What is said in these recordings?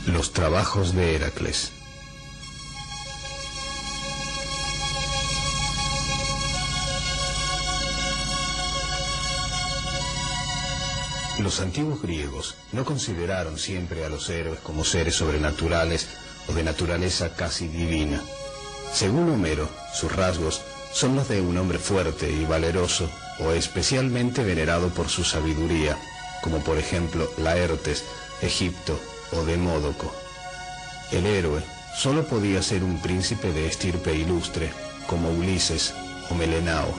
Los trabajos de Heracles. Los antiguos griegos no consideraron siempre a los héroes como seres sobrenaturales o de naturaleza casi divina. Según Homero, sus rasgos son los de un hombre fuerte y valeroso o especialmente venerado por su sabiduría, como por ejemplo Laertes, Egipto o Demódoco. El héroe solo podía ser un príncipe de estirpe ilustre, como Ulises o Melenao.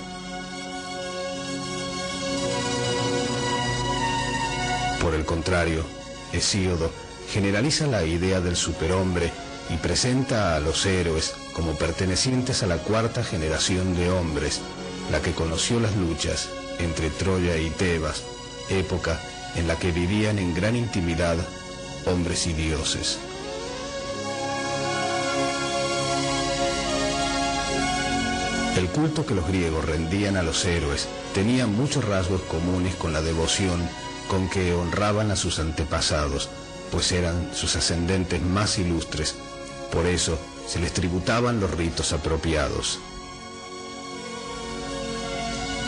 Por el contrario, Hesíodo generaliza la idea del superhombre y presenta a los héroes como pertenecientes a la cuarta generación de hombres, la que conoció las luchas entre Troya y Tebas, época en la que vivían en gran intimidad hombres y dioses. El culto que los griegos rendían a los héroes tenía muchos rasgos comunes con la devoción con que honraban a sus antepasados, pues eran sus ascendentes más ilustres. Por eso se les tributaban los ritos apropiados.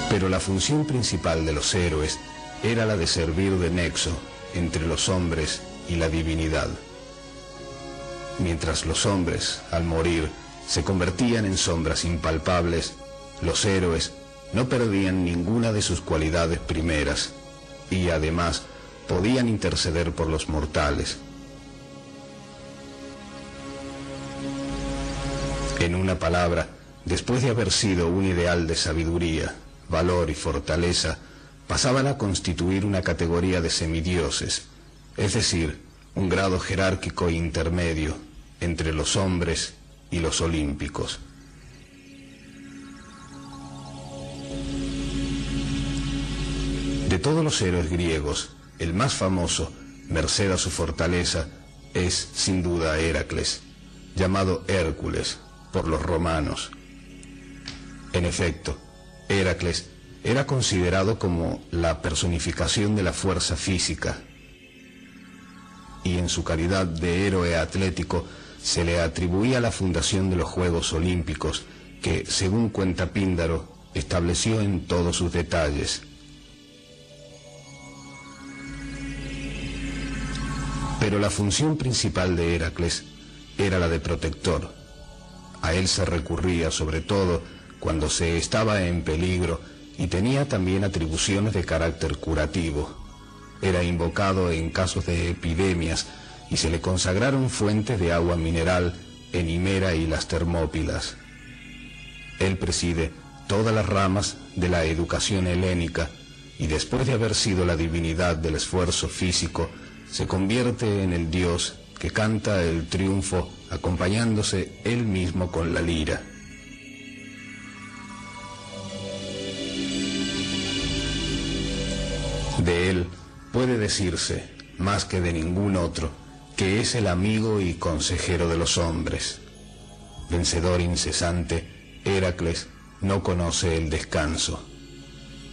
Pero la función principal de los héroes era la de servir de nexo entre los hombres y la divinidad. Mientras los hombres, al morir, se convertían en sombras impalpables, los héroes no perdían ninguna de sus cualidades primeras y además podían interceder por los mortales. En una palabra, después de haber sido un ideal de sabiduría, valor y fortaleza, pasaban a constituir una categoría de semidioses, es decir, un grado jerárquico intermedio entre los hombres y los olímpicos. De todos los héroes griegos, el más famoso, merced a su fortaleza, es sin duda Heracles, llamado Hércules por los romanos. En efecto, Heracles era considerado como la personificación de la fuerza física, y en su calidad de héroe atlético se le atribuía la fundación de los Juegos Olímpicos, que, según cuenta Píndaro, estableció en todos sus detalles. Pero la función principal de Heracles era la de protector. A él se recurría sobre todo cuando se estaba en peligro y tenía también atribuciones de carácter curativo. Era invocado en casos de epidemias y se le consagraron fuentes de agua mineral en Himera y las Termópilas. Él preside todas las ramas de la educación helénica y después de haber sido la divinidad del esfuerzo físico, se convierte en el dios que canta el triunfo acompañándose él mismo con la lira. De él puede decirse, más que de ningún otro, que es el amigo y consejero de los hombres. Vencedor incesante, Heracles no conoce el descanso.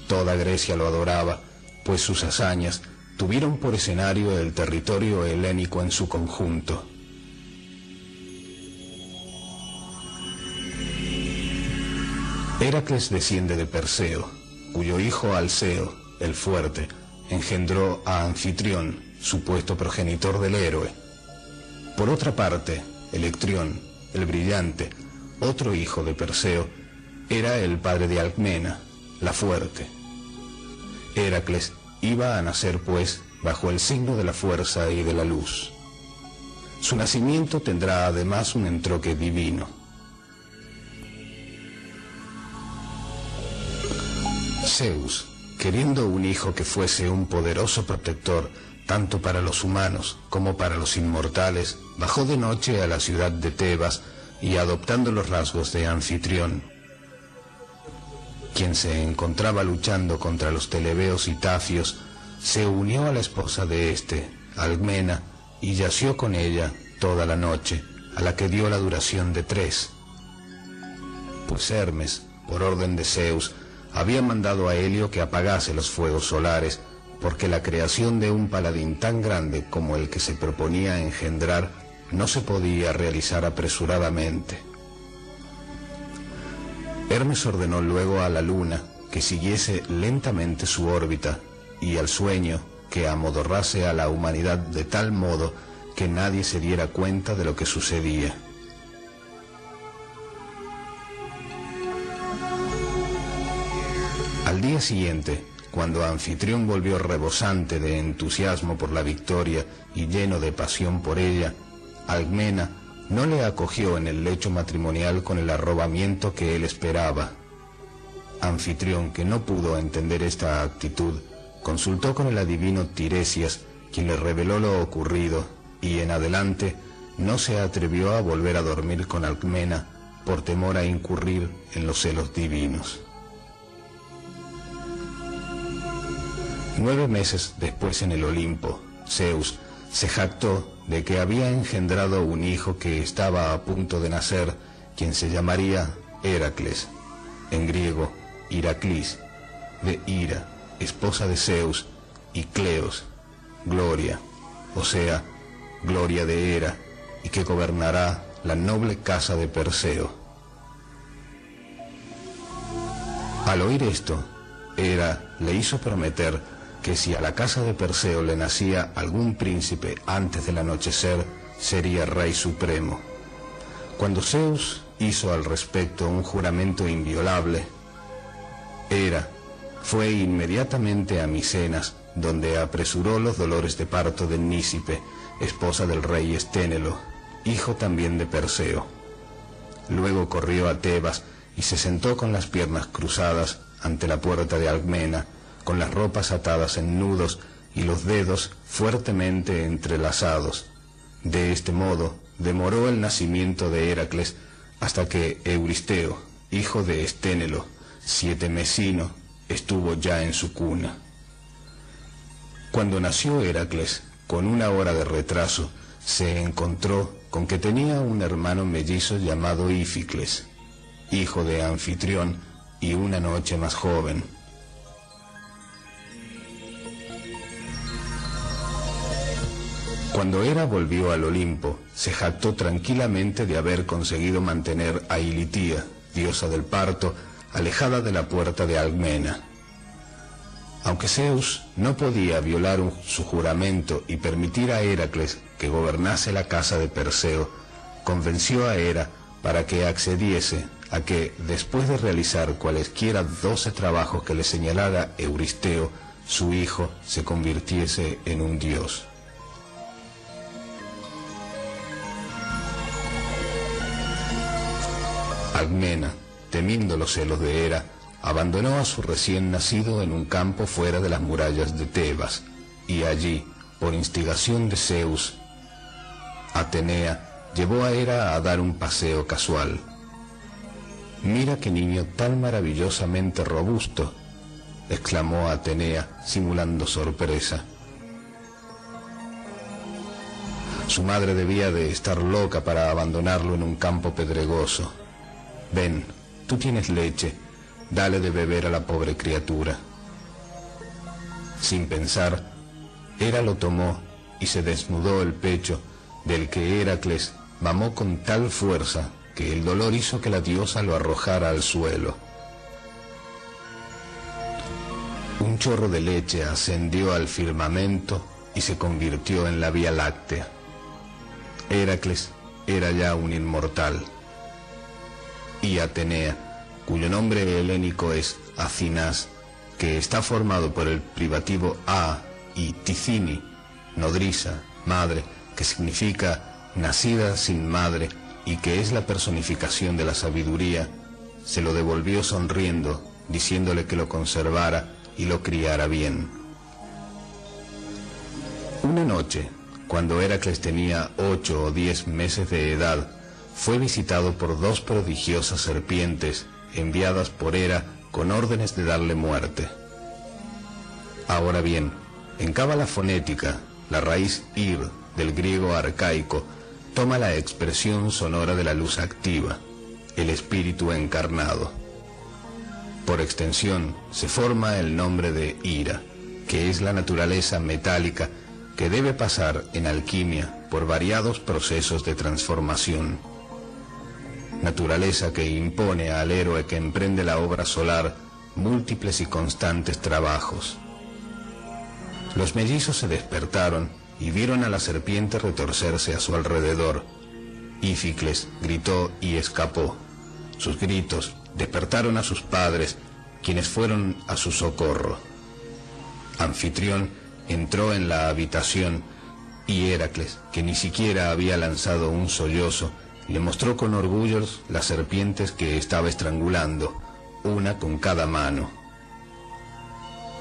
Toda Grecia lo adoraba, pues sus hazañas tuvieron por escenario el territorio helénico en su conjunto. Heracles desciende de Perseo, cuyo hijo Alceo, el fuerte, engendró a Anfitrión, supuesto progenitor del héroe. Por otra parte, Electrión, el brillante, otro hijo de Perseo, era el padre de Alcmena, la fuerte. Heracles iba a nacer, pues, bajo el signo de la fuerza y de la luz. Su nacimiento tendrá además un entroque divino. Zeus, queriendo un hijo que fuese un poderoso protector, tanto para los humanos como para los inmortales, bajó de noche a la ciudad de Tebas y adoptando los rasgos de Anfitrión, quien se encontraba luchando contra los telebeos y tafios, se unió a la esposa de éste, Alcmena, y yació con ella toda la noche, a la que dio la duración de 3. Pues Hermes, por orden de Zeus, había mandado a Helio que apagase los fuegos solares, porque la creación de un paladín tan grande como el que se proponía engendrar no se podía realizar apresuradamente. Hermes ordenó luego a la luna que siguiese lentamente su órbita y al sueño que amodorrase a la humanidad de tal modo que nadie se diera cuenta de lo que sucedía. Al día siguiente, cuando Anfitrión volvió rebosante de entusiasmo por la victoria y lleno de pasión por ella, Alcmena no le acogió en el lecho matrimonial con el arrobamiento que él esperaba. Anfitrión, que no pudo entender esta actitud, consultó con el adivino Tiresias, quien le reveló lo ocurrido, y en adelante no se atrevió a volver a dormir con Alcmena por temor a incurrir en los celos divinos. 9 meses después, en el Olimpo, Zeus se jactó de que había engendrado un hijo que estaba a punto de nacer, quien se llamaría Heracles, en griego Iraclis, de Hira, esposa de Zeus, y Cleos, gloria, o sea, gloria de Hera, y que gobernará la noble casa de Perseo. Al oír esto, Hera le hizo prometer que si a la casa de Perseo le nacía algún príncipe antes del anochecer, sería rey supremo. Cuando Zeus hizo al respecto un juramento inviolable, Hera fue inmediatamente a Micenas, donde apresuró los dolores de parto de Nícipe, esposa del rey Esténelo, hijo también de Perseo. Luego corrió a Tebas y se sentó con las piernas cruzadas ante la puerta de Alcmena, con las ropas atadas en nudos y los dedos fuertemente entrelazados. De este modo demoró el nacimiento de Heracles hasta que Euristeo, hijo de Esténelo, sietemesino, estuvo ya en su cuna. Cuando nació Heracles, con 1 hora de retraso, se encontró con que tenía un hermano mellizo llamado Íficles, hijo de Anfitrión y una noche más joven. Cuando Hera volvió al Olimpo, se jactó tranquilamente de haber conseguido mantener a Ilitía, diosa del parto, alejada de la puerta de Alcmena. Aunque Zeus no podía violar su juramento y permitir a Heracles que gobernase la casa de Perseo, convenció a Hera para que accediese a que, después de realizar cualesquiera 12 trabajos que le señalara Euristeo, su hijo se convirtiese en un dios. Alcmena, temiendo los celos de Hera, abandonó a su recién nacido en un campo fuera de las murallas de Tebas, y allí, por instigación de Zeus, Atenea llevó a Hera a dar un paseo casual. «Mira qué niño tan maravillosamente robusto», exclamó Atenea, simulando sorpresa. Su madre debía de estar loca para abandonarlo en un campo pedregoso. «Ven, tú tienes leche, dale de beber a la pobre criatura». Sin pensar, Hera lo tomó y se desnudó el pecho, del que Heracles mamó con tal fuerza que el dolor hizo que la diosa lo arrojara al suelo. Un chorro de leche ascendió al firmamento y se convirtió en la Vía Láctea. Heracles era ya un inmortal. Y Atenea, cuyo nombre helénico es Acinaz, que está formado por el privativo a y ticini, nodriza, madre, que significa nacida sin madre y que es la personificación de la sabiduría, se lo devolvió sonriendo, diciéndole que lo conservara y lo criara bien. Una noche, cuando Heracles tenía 8 o 10 meses de edad, fue visitado por 2 prodigiosas serpientes enviadas por Hera con órdenes de darle muerte. Ahora bien, en cábala fonética, la raíz ir del griego arcaico toma la expresión sonora de la luz activa, el espíritu encarnado. Por extensión, se forma el nombre de Ira, que es la naturaleza metálica que debe pasar en alquimia por variados procesos de transformación. Naturaleza que impone al héroe que emprende la obra solar múltiples y constantes trabajos. Los mellizos se despertaron y vieron a la serpiente retorcerse a su alrededor. Íficles gritó y escapó. Sus gritos despertaron a sus padres, quienes fueron a su socorro. Anfitrión entró en la habitación y Heracles, que ni siquiera había lanzado un sollozo, le mostró con orgullo las serpientes que estaba estrangulando, una con cada mano.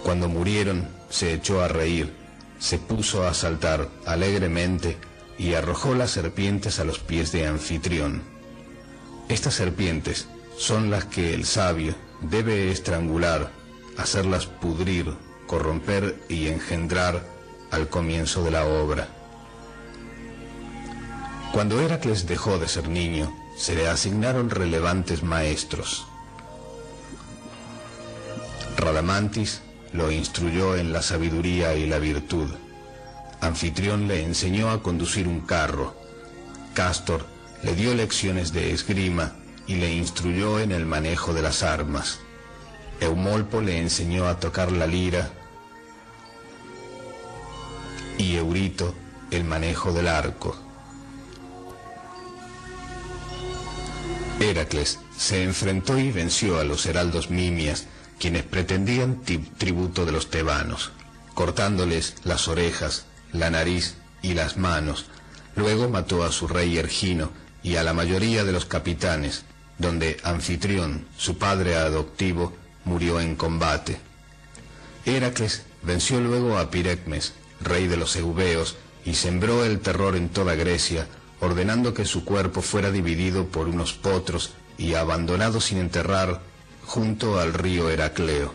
Cuando murieron, se echó a reír, se puso a saltar alegremente y arrojó las serpientes a los pies de Anfitrión. Estas serpientes son las que el sabio debe estrangular, hacerlas pudrir, corromper y engendrar al comienzo de la obra. Cuando Heracles dejó de ser niño, se le asignaron relevantes maestros. Radamantis lo instruyó en la sabiduría y la virtud. Anfitrión le enseñó a conducir un carro. Cástor le dio lecciones de esgrima y le instruyó en el manejo de las armas. Eumolpo le enseñó a tocar la lira y Eurito el manejo del arco. Heracles se enfrentó y venció a los heraldos mimias, quienes pretendían tributo de los tebanos, cortándoles las orejas, la nariz y las manos. Luego mató a su rey Ergino y a la mayoría de los capitanes, donde Anfitrión, su padre adoptivo, murió en combate. Heracles venció luego a Pirecmes, rey de los eubeos, y sembró el terror en toda Grecia, ordenando que su cuerpo fuera dividido por unos potros y abandonado sin enterrar junto al río Heracleo.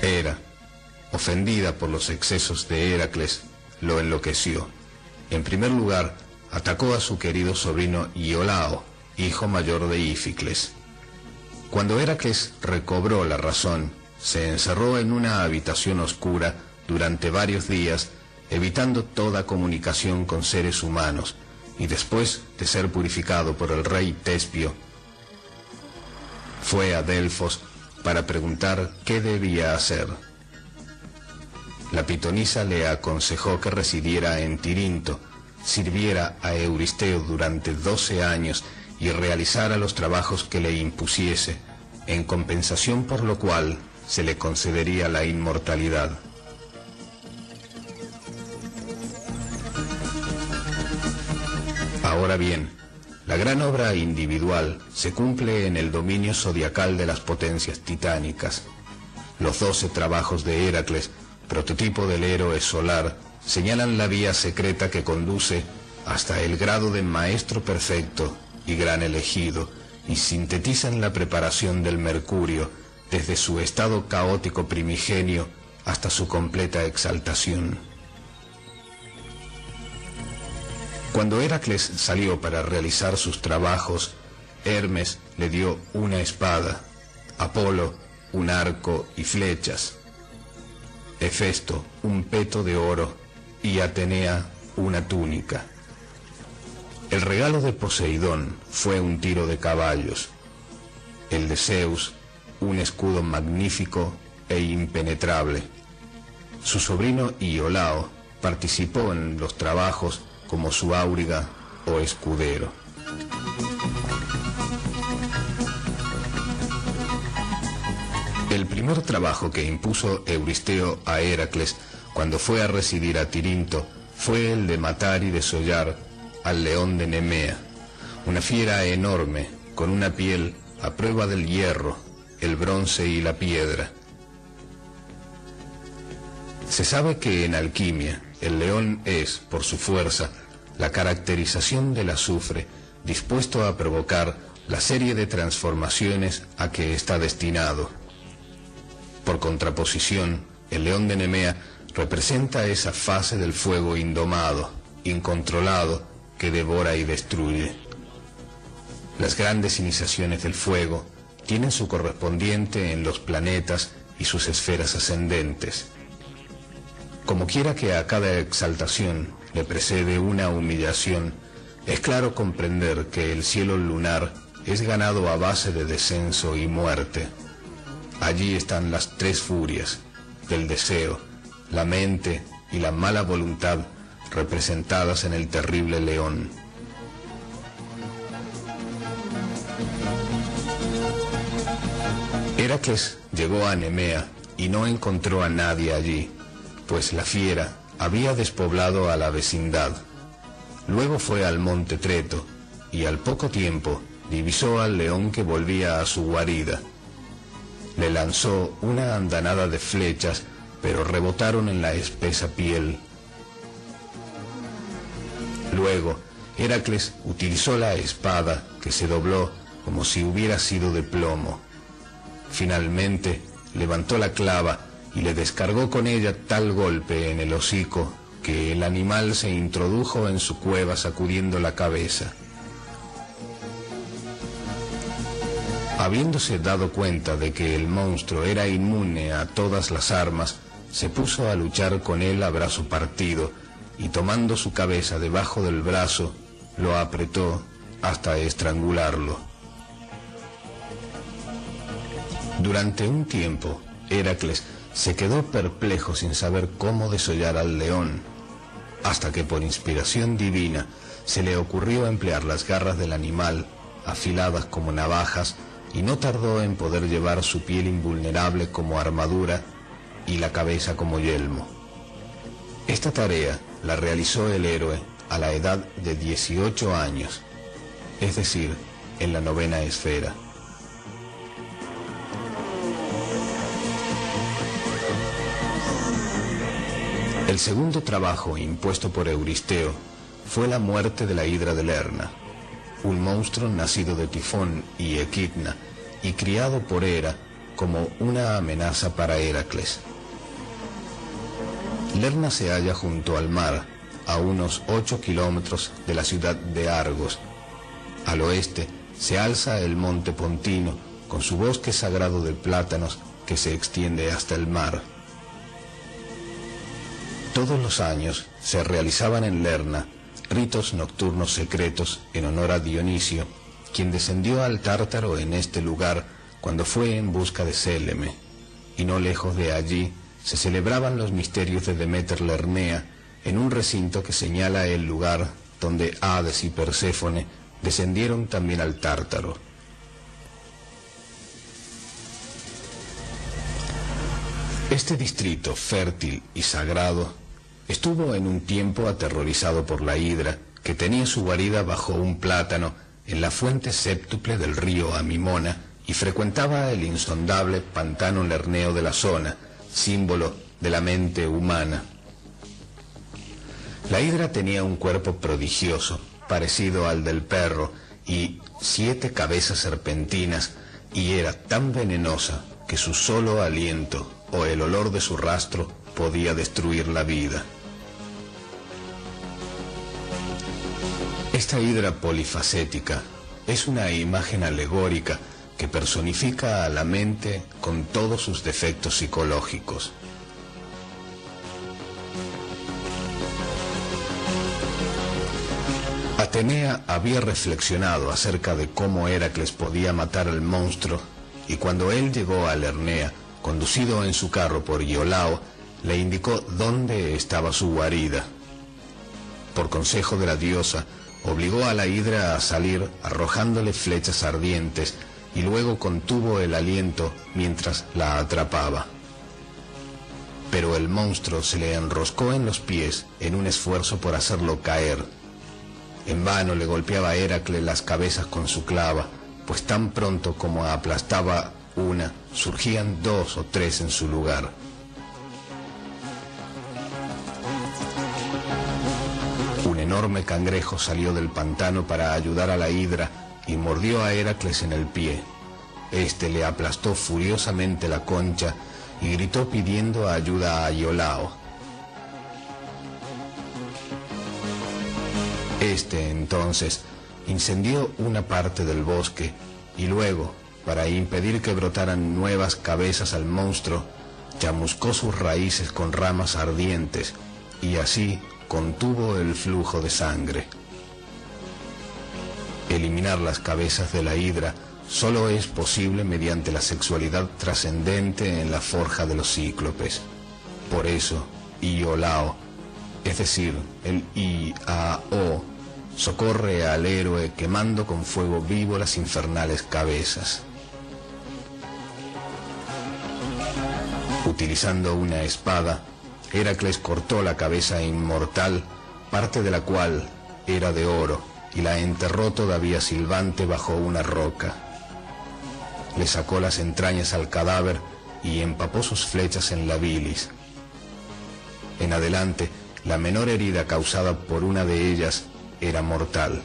Hera, ofendida por los excesos de Heracles, lo enloqueció. En primer lugar, atacó a su querido sobrino Iolao, hijo mayor de Íficles. Cuando Heracles recobró la razón, se encerró en una habitación oscura durante varios días, evitando toda comunicación con seres humanos, y después de ser purificado por el rey Tespio, fue a Delfos para preguntar qué debía hacer. La pitonisa le aconsejó que residiera en Tirinto, sirviera a Euristeo durante 12 años y realizara los trabajos que le impusiese, en compensación por lo cual se le concedería la inmortalidad. Ahora bien, la gran obra individual se cumple en el dominio zodiacal de las potencias titánicas. Los 12 trabajos de Heracles, prototipo del héroe solar, señalan la vía secreta que conduce hasta el grado de maestro perfecto y gran elegido, y sintetizan la preparación del Mercurio desde su estado caótico primigenio hasta su completa exaltación. Cuando Heracles salió para realizar sus trabajos, Hermes le dio una espada, Apolo un arco y flechas, Hefesto un peto de oro y Atenea una túnica. El regalo de Poseidón fue un tiro de caballos, el de Zeus un escudo magnífico e impenetrable. Su sobrino Iolao participó en los trabajos como su auriga o escudero. El primer trabajo que impuso Euristeo a Heracles cuando fue a residir a Tirinto fue el de matar y desollar al león de Nemea, una fiera enorme con una piel a prueba del hierro, el bronce y la piedra. Se sabe que en alquimia el león es, por su fuerza, la caracterización del azufre dispuesto a provocar la serie de transformaciones a que está destinado. Por contraposición, el león de Nemea representa esa fase del fuego indomado, incontrolado, que devora y destruye. Las grandes iniciaciones del fuego tienen su correspondiente en los planetas y sus esferas ascendentes. Como quiera que a cada exaltación le precede una humillación, es claro comprender que el cielo lunar es ganado a base de descenso y muerte. Allí están las tres furias, el deseo, la mente y la mala voluntad, representadas en el terrible león. Heracles llegó a Nemea y no encontró a nadie allí, pues la fiera había despoblado a la vecindad. Luego fue al monte Treto y al poco tiempo divisó al león que volvía a su guarida. Le lanzó una andanada de flechas, pero rebotaron en la espesa piel. Luego, Heracles utilizó la espada, que se dobló como si hubiera sido de plomo. Finalmente, levantó la clava y le descargó con ella tal golpe en el hocico que el animal se introdujo en su cueva sacudiendo la cabeza. Habiéndose dado cuenta de que el monstruo era inmune a todas las armas, se puso a luchar con él a brazo partido, y tomando su cabeza debajo del brazo, lo apretó hasta estrangularlo. Durante un tiempo, Heracles se quedó perplejo sin saber cómo desollar al león, hasta que por inspiración divina se le ocurrió emplear las garras del animal, afiladas como navajas, y no tardó en poder llevar su piel invulnerable como armadura y la cabeza como yelmo. Esta tarea la realizó el héroe a la edad de 18 años, es decir, en la 9ª esfera. El segundo trabajo impuesto por Euristeo fue la muerte de la hidra de Lerna, un monstruo nacido de Tifón y Equidna y criado por Hera como una amenaza para Heracles. Lerna se halla junto al mar, a unos 8 kilómetros de la ciudad de Argos. Al oeste se alza el monte Pontino, con su bosque sagrado de plátanos que se extiende hasta el mar. Todos los años se realizaban en Lerna ritos nocturnos secretos en honor a Dionisio, quien descendió al Tártaro en este lugar cuando fue en busca de Céleme, y no lejos de allí se celebraban los misterios de Demeter Lernea en un recinto que señala el lugar donde Hades y Perséfone descendieron también al Tártaro. Este distrito fértil y sagrado estuvo en un tiempo aterrorizado por la hidra, que tenía su guarida bajo un plátano en la fuente séptuple del río Amimona y frecuentaba el insondable pantano lerneo de la zona, símbolo de la mente humana. La hidra tenía un cuerpo prodigioso, parecido al del perro, y 7 cabezas serpentinas, y era tan venenosa que su solo aliento o el olor de su rastro podía destruir la vida. Esta hidra polifacética es una imagen alegórica que personifica a la mente con todos sus defectos psicológicos. Atenea había reflexionado acerca de cómo Heracles podía matar al monstruo, y cuando él llegó a Lernea, conducido en su carro por Iolao, le indicó dónde estaba su guarida. Por consejo de la diosa, obligó a la hidra a salir arrojándole flechas ardientes y luego contuvo el aliento mientras la atrapaba. Pero el monstruo se le enroscó en los pies en un esfuerzo por hacerlo caer. En vano le golpeaba a Heracles las cabezas con su clava, pues tan pronto como aplastaba una, surgían 2 o 3 en su lugar. Un enorme cangrejo salió del pantano para ayudar a la hidra y mordió a Heracles en el pie. Este le aplastó furiosamente la concha y gritó pidiendo ayuda a Iolao. Este entonces incendió una parte del bosque y luego, para impedir que brotaran nuevas cabezas al monstruo, chamuscó sus raíces con ramas ardientes y así contuvo el flujo de sangre. Eliminar las cabezas de la hidra solo es posible mediante la sexualidad trascendente en la forja de los cíclopes. Por eso, Iolao, es decir, el Iao, socorre al héroe quemando con fuego vivo las infernales cabezas. Utilizando una espada, Heracles cortó la cabeza inmortal, parte de la cual era de oro, y la enterró todavía silbante bajo una roca. Le sacó las entrañas al cadáver y empapó sus flechas en la bilis. En adelante, la menor herida causada por una de ellas era mortal.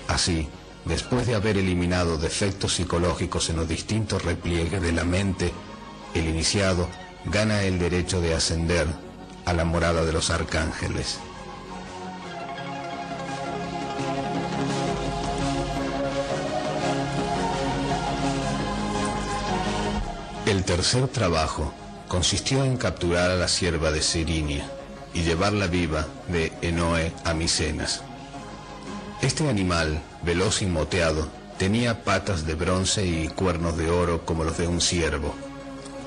Así, después de haber eliminado defectos psicológicos en los distintos repliegues de la mente, el iniciado gana el derecho de ascender a la morada de los arcángeles. El tercer trabajo consistió en capturar a la cierva de Serinia y llevarla viva de Enoe a Micenas. Este animal, veloz y moteado, tenía patas de bronce y cuernos de oro como los de un ciervo.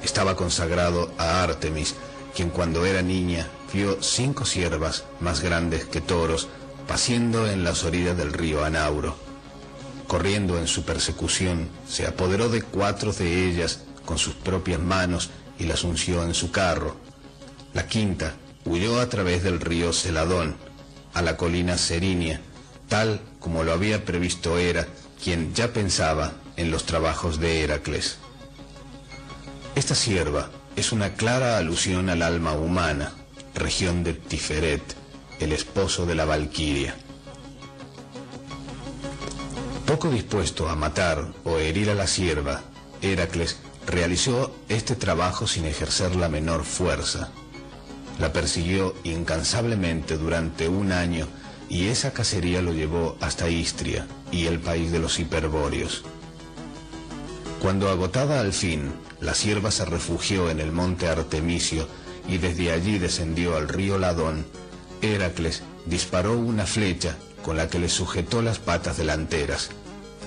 Estaba consagrado a Artemis, quien cuando era niña vio 5 ciervas más grandes que toros paciendo en las orillas del río Anauro. Corriendo en su persecución, se apoderó de 4 de ellas con sus propias manos y las unció en su carro. La quinta huyó a través del río Celadón, a la colina Serinia, tal como lo había previsto Hera, quien ya pensaba en los trabajos de Heracles. Esta cierva es una clara alusión al alma humana, región de Tiferet, el esposo de la Valquiria. Poco dispuesto a matar o herir a la cierva, Heracles realizó este trabajo sin ejercer la menor fuerza. La persiguió incansablemente durante 1 año y esa cacería lo llevó hasta Istria y el país de los hiperbóreos. Cuando agotada al fin, la cierva se refugió en el monte Artemisio y desde allí descendió al río Ladón. Heracles disparó una flecha con la que le sujetó las patas delanteras,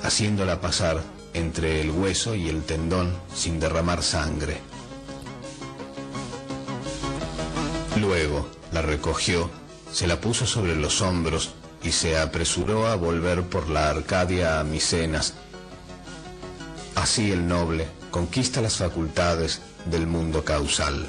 haciéndola pasar entre el hueso y el tendón sin derramar sangre. Luego la recogió, se la puso sobre los hombros y se apresuró a volver por la Arcadia a Micenas. Así el noble conquista las facultades del mundo causal.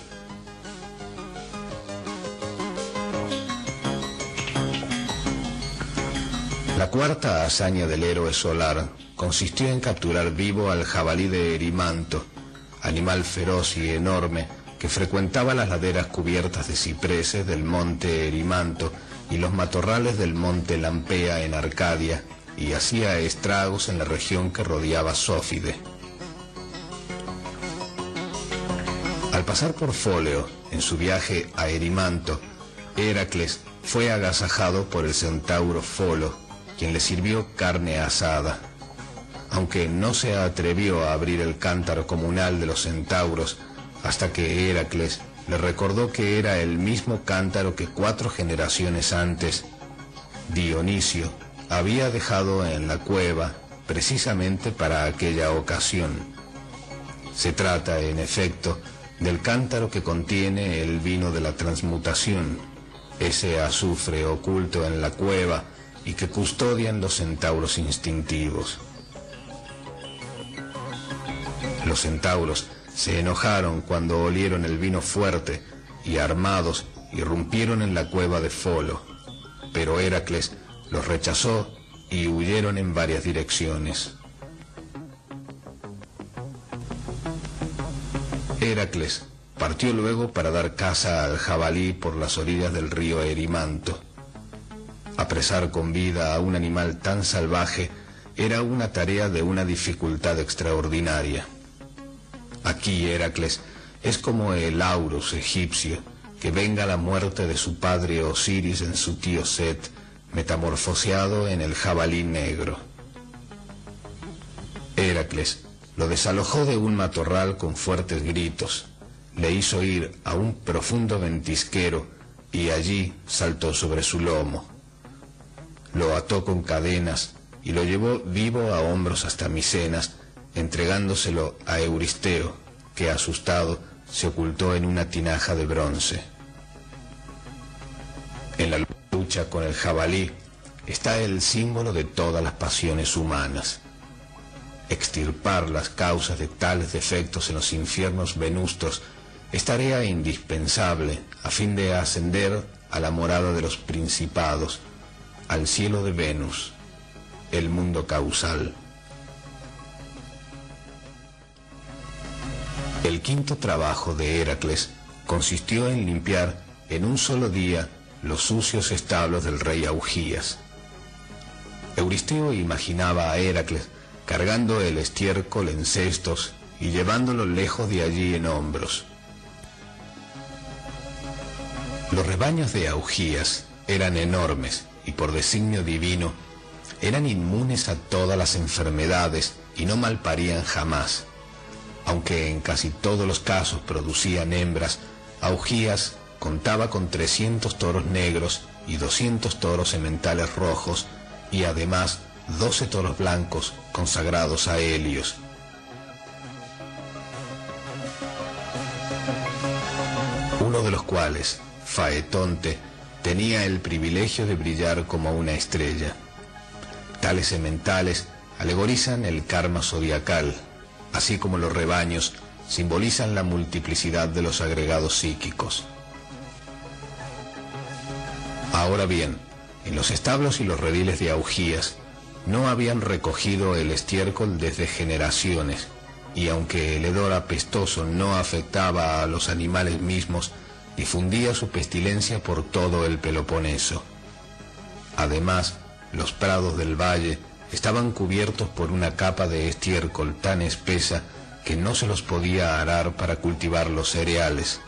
La cuarta hazaña del héroe solar consistió en capturar vivo al jabalí de Erimanto, animal feroz y enorme que frecuentaba las laderas cubiertas de cipreses del monte Erimanto y los matorrales del monte Lampea en Arcadia, y hacía estragos en la región que rodeaba Sófide. Al pasar por Fóleo, en su viaje a Erimanto, Heracles fue agasajado por el centauro Folo, quien le sirvió carne asada. Aunque no se atrevió a abrir el cántaro comunal de los centauros hasta que Heracles le recordó que era el mismo cántaro que 4 generaciones antes Dionisio había dejado en la cueva precisamente para aquella ocasión. Se trata, en efecto, del cántaro que contiene el vino de la transmutación, ese azufre oculto en la cueva y que custodian los centauros instintivos. Los centauros se enojaron cuando olieron el vino fuerte y armados irrumpieron en la cueva de Folo, pero Heracles los rechazó y huyeron en varias direcciones. Heracles partió luego para dar caza al jabalí por las orillas del río Erimanto. Apresar con vida a un animal tan salvaje era una tarea de una dificultad extraordinaria. Aquí Heracles es como el Aurus egipcio, que venga la muerte de su padre Osiris en su tío Set, metamorfoseado en el jabalí negro. Heracles lo desalojó de un matorral con fuertes gritos, le hizo ir a un profundo ventisquero y allí saltó sobre su lomo. Lo ató con cadenas y lo llevó vivo a hombros hasta Micenas, entregándoselo a Euristeo, que asustado se ocultó en una tinaja de bronce. En la lucha con el jabalí está el símbolo de todas las pasiones humanas. Extirpar las causas de tales defectos en los infiernos venustos es tarea indispensable a fin de ascender a la morada de los principados, al cielo de Venus, el mundo causal. El quinto trabajo de Heracles consistió en limpiar en un solo día los sucios establos del rey Augías. Euristeo imaginaba a Heracles cargando el estiércol en cestos y llevándolo lejos de allí en hombros. Los rebaños de Augías eran enormes y por designio divino eran inmunes a todas las enfermedades y no malparían jamás. Aunque en casi todos los casos producían hembras, Augías contaba con 300 toros negros y 200 toros sementales rojos y además 12 toros blancos consagrados a Helios. Uno de los cuales, Faetonte, tenía el privilegio de brillar como una estrella. Tales sementales alegorizan el karma zodiacal, así como los rebaños simbolizan la multiplicidad de los agregados psíquicos. Ahora bien, en los establos y los rediles de Augías no habían recogido el estiércol desde generaciones, y aunque el hedor apestoso no afectaba a los animales mismos, difundía su pestilencia por todo el Peloponeso. Además, los prados del valle estaban cubiertos por una capa de estiércol tan espesa que no se los podía arar para cultivar los cereales.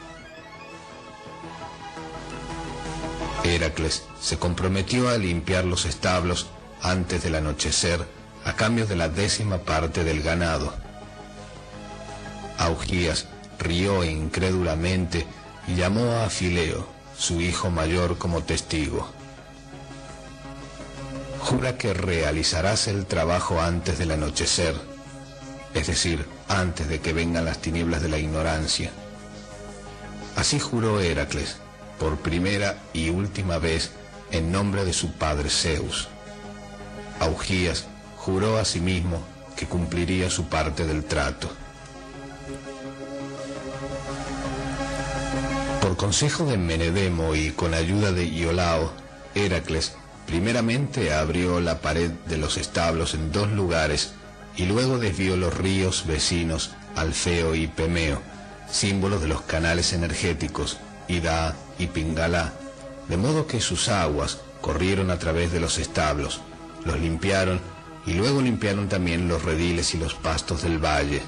Heracles se comprometió a limpiar los establos antes del anochecer a cambio de la 10ª parte del ganado. Augías rió incrédulamente y llamó a Fileo, su hijo mayor, como testigo. Jura que realizarás el trabajo antes del anochecer, es decir, antes de que vengan las tinieblas de la ignorancia. Así juró Heracles, por primera y última vez, en nombre de su padre Zeus. Augías juró a sí mismo que cumpliría su parte del trato. Por consejo de Menedemo y con ayuda de Iolao, Heracles primeramente abrió la pared de los establos en 2 lugares y luego desvió los ríos vecinos Alfeo y Pemeo, símbolos de los canales energéticos, Ida y Pingalá, de modo que sus aguas corrieron a través de los establos, los limpiaron y luego limpiaron también los rediles y los pastos del valle.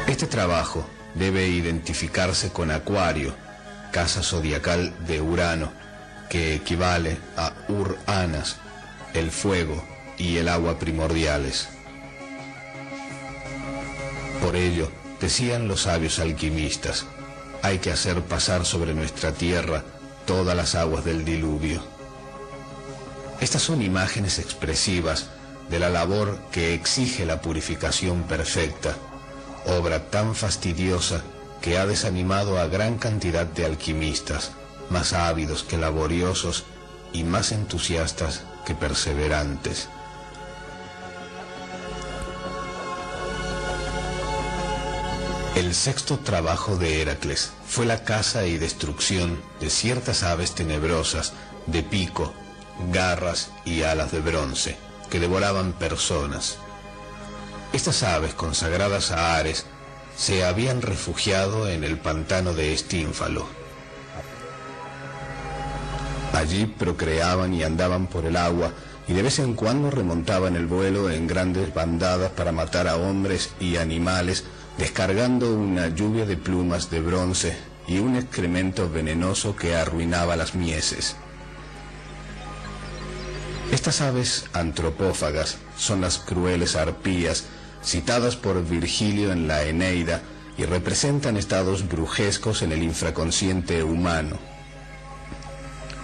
Este trabajo debe identificarse con Acuario, casa zodiacal de Urano, que equivale a Ur-Anas, el fuego y el agua primordiales. Por ello, decían los sabios alquimistas, hay que hacer pasar sobre nuestra tierra todas las aguas del diluvio. Estas son imágenes expresivas de la labor que exige la purificación perfecta, obra tan fastidiosa que ha desanimado a gran cantidad de alquimistas, más ávidos que laboriosos y más entusiastas que perseverantes. El 6º trabajo de Heracles fue la caza y destrucción de ciertas aves tenebrosas de pico, garras y alas de bronce que devoraban personas. Estas aves consagradas a Ares se habían refugiado en el pantano de Estínfalo. Allí procreaban y andaban por el agua y de vez en cuando remontaban el vuelo en grandes bandadas para matar a hombres y animales, descargando una lluvia de plumas de bronce y un excremento venenoso que arruinaba las mieses. Estas aves antropófagas son las crueles arpías citadas por Virgilio en la Eneida y representan estados brujescos en el infraconsciente humano.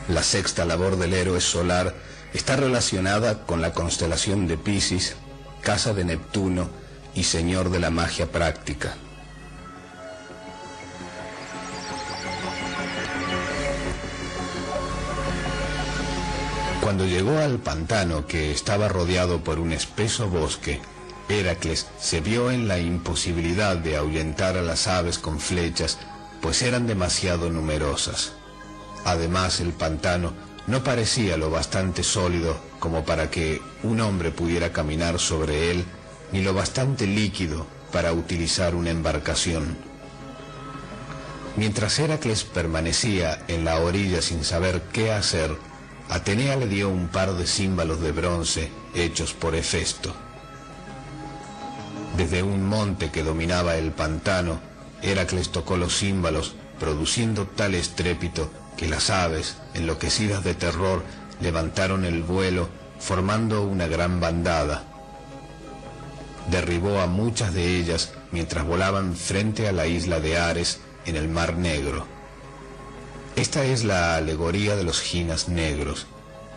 La sexta labor del héroe solar está relacionada con la constelación de Piscis, casa de Neptuno y señor de la magia práctica. Cuando llegó al pantano, que estaba rodeado por un espeso bosque, Heracles se vio en la imposibilidad de ahuyentar a las aves con flechas, pues eran demasiado numerosas. Además, el pantano no parecía lo bastante sólido como para que un hombre pudiera caminar sobre él, ni lo bastante líquido para utilizar una embarcación. Mientras Heracles permanecía en la orilla sin saber qué hacer, Atenea le dio un par de címbalos de bronce hechos por Hefesto. Desde un monte que dominaba el pantano, Heracles tocó los címbalos, produciendo tal estrépito que las aves, enloquecidas de terror, levantaron el vuelo, formando una gran bandada. Derribó a muchas de ellas mientras volaban frente a la isla de Ares en el Mar Negro. Esta es la alegoría de los Ginas negros,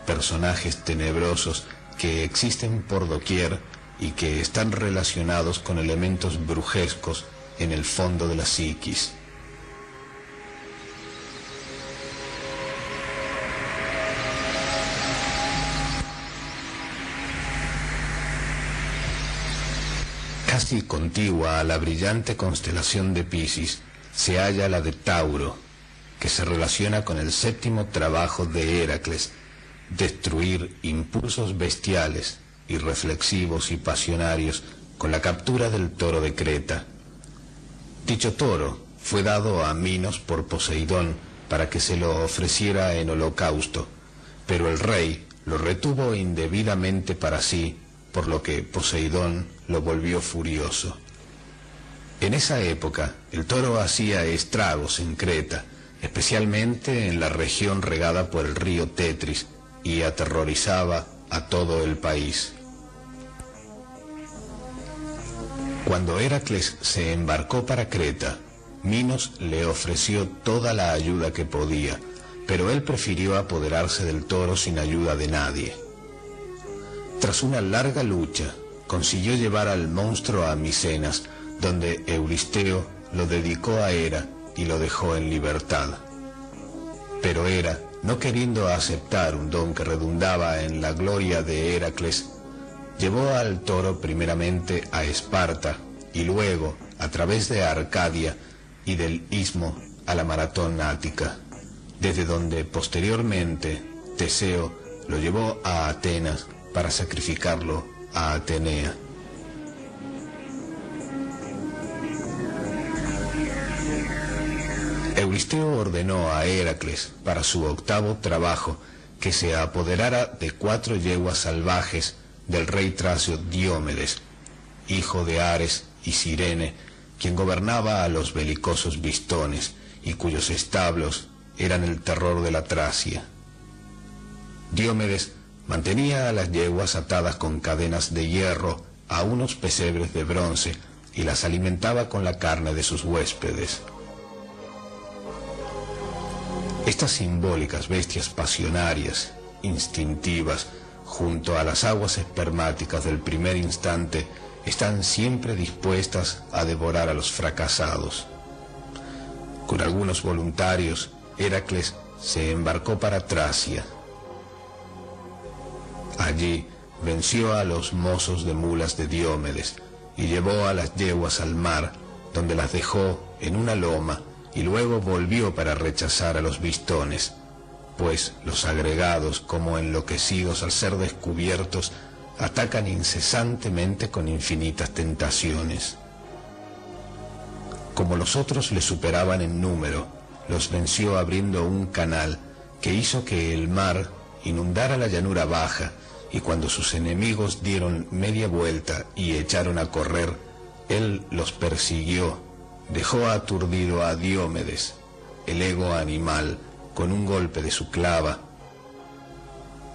personajes tenebrosos que existen por doquier y que están relacionados con elementos brujescos en el fondo de la psiquis. Casi contigua a la brillante constelación de Piscis se halla la de Tauro, que se relaciona con el séptimo trabajo de Heracles, destruir impulsos bestiales, irreflexivos y pasionarios con la captura del toro de Creta. Dicho toro fue dado a Minos por Poseidón para que se lo ofreciera en holocausto, pero el rey lo retuvo indebidamente para sí, por lo que Poseidón lo volvió furioso. En esa época, el toro hacía estragos en Creta, especialmente en la región regada por el río Tetris, y aterrorizaba a todo el país. Cuando Heracles se embarcó para Creta, Minos le ofreció toda la ayuda que podía, pero él prefirió apoderarse del toro sin ayuda de nadie. Tras una larga lucha, consiguió llevar al monstruo a Micenas, donde Euristeo lo dedicó a Hera y lo dejó en libertad. Pero Hera, no queriendo aceptar un don que redundaba en la gloria de Heracles, llevó al toro primeramente a Esparta y luego, a través de Arcadia y del istmo, a la maratón ática, desde donde posteriormente Teseo lo llevó a Atenas para sacrificarlo a Atenea. Euristeo ordenó a Heracles, para su octavo trabajo, que se apoderara de 4 yeguas salvajes del rey tracio Diomedes, hijo de Ares y Cirene, quien gobernaba a los belicosos Bistones, y cuyos establos eran el terror de la Tracia. Diomedes mantenía a las yeguas atadas con cadenas de hierro a unos pesebres de bronce y las alimentaba con la carne de sus huéspedes. Estas simbólicas bestias pasionarias, instintivas, junto a las aguas espermáticas del primer instante, están siempre dispuestas a devorar a los fracasados. Con algunos voluntarios, Heracles se embarcó para Tracia. Allí venció a los mozos de mulas de Diomedes y llevó a las yeguas al mar, donde las dejó en una loma, y luego volvió para rechazar a los Bistones, pues los agregados, como enloquecidos al ser descubiertos, atacan incesantemente con infinitas tentaciones. Como los otros le superaban en número, los venció abriendo un canal que hizo que el mar inundara la llanura baja, y cuando sus enemigos dieron media vuelta y echaron a correr, él los persiguió, dejó aturdido a Diomedes, el ego animal, con un golpe de su clava.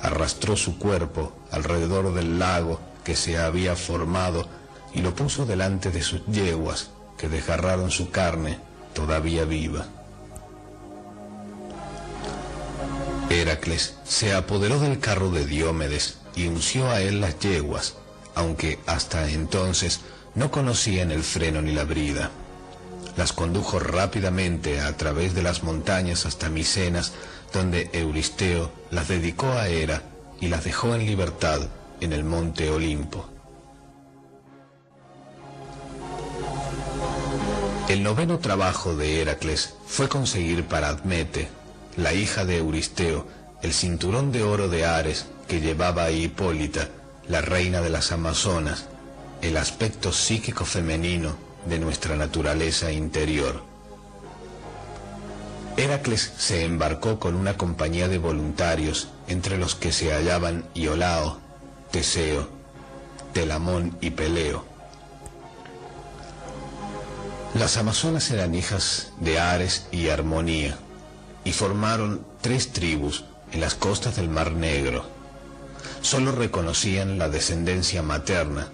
arrastró su cuerpo alrededor del lago que se había formado y lo puso delante de sus yeguas, que desgarraron su carne todavía viva. Heracles se apoderó del carro de Diomedes y unció a él las yeguas, aunque hasta entonces no conocían el freno ni la brida. Las condujo rápidamente a través de las montañas hasta Micenas, donde Euristeo las dedicó a Hera y las dejó en libertad en el monte Olimpo. El noveno trabajo de Heracles fue conseguir para Admete, la hija de Euristeo, el cinturón de oro de Ares que llevaba a Hipólita, la reina de las Amazonas, el aspecto psíquico femenino de nuestra naturaleza interior. Heracles se embarcó con una compañía de voluntarios, entre los que se hallaban Iolao, Teseo, Telamón y Peleo. Las Amazonas eran hijas de Ares y Armonía, y formaron 3 tribus en las costas del Mar Negro. Solo reconocían la descendencia materna,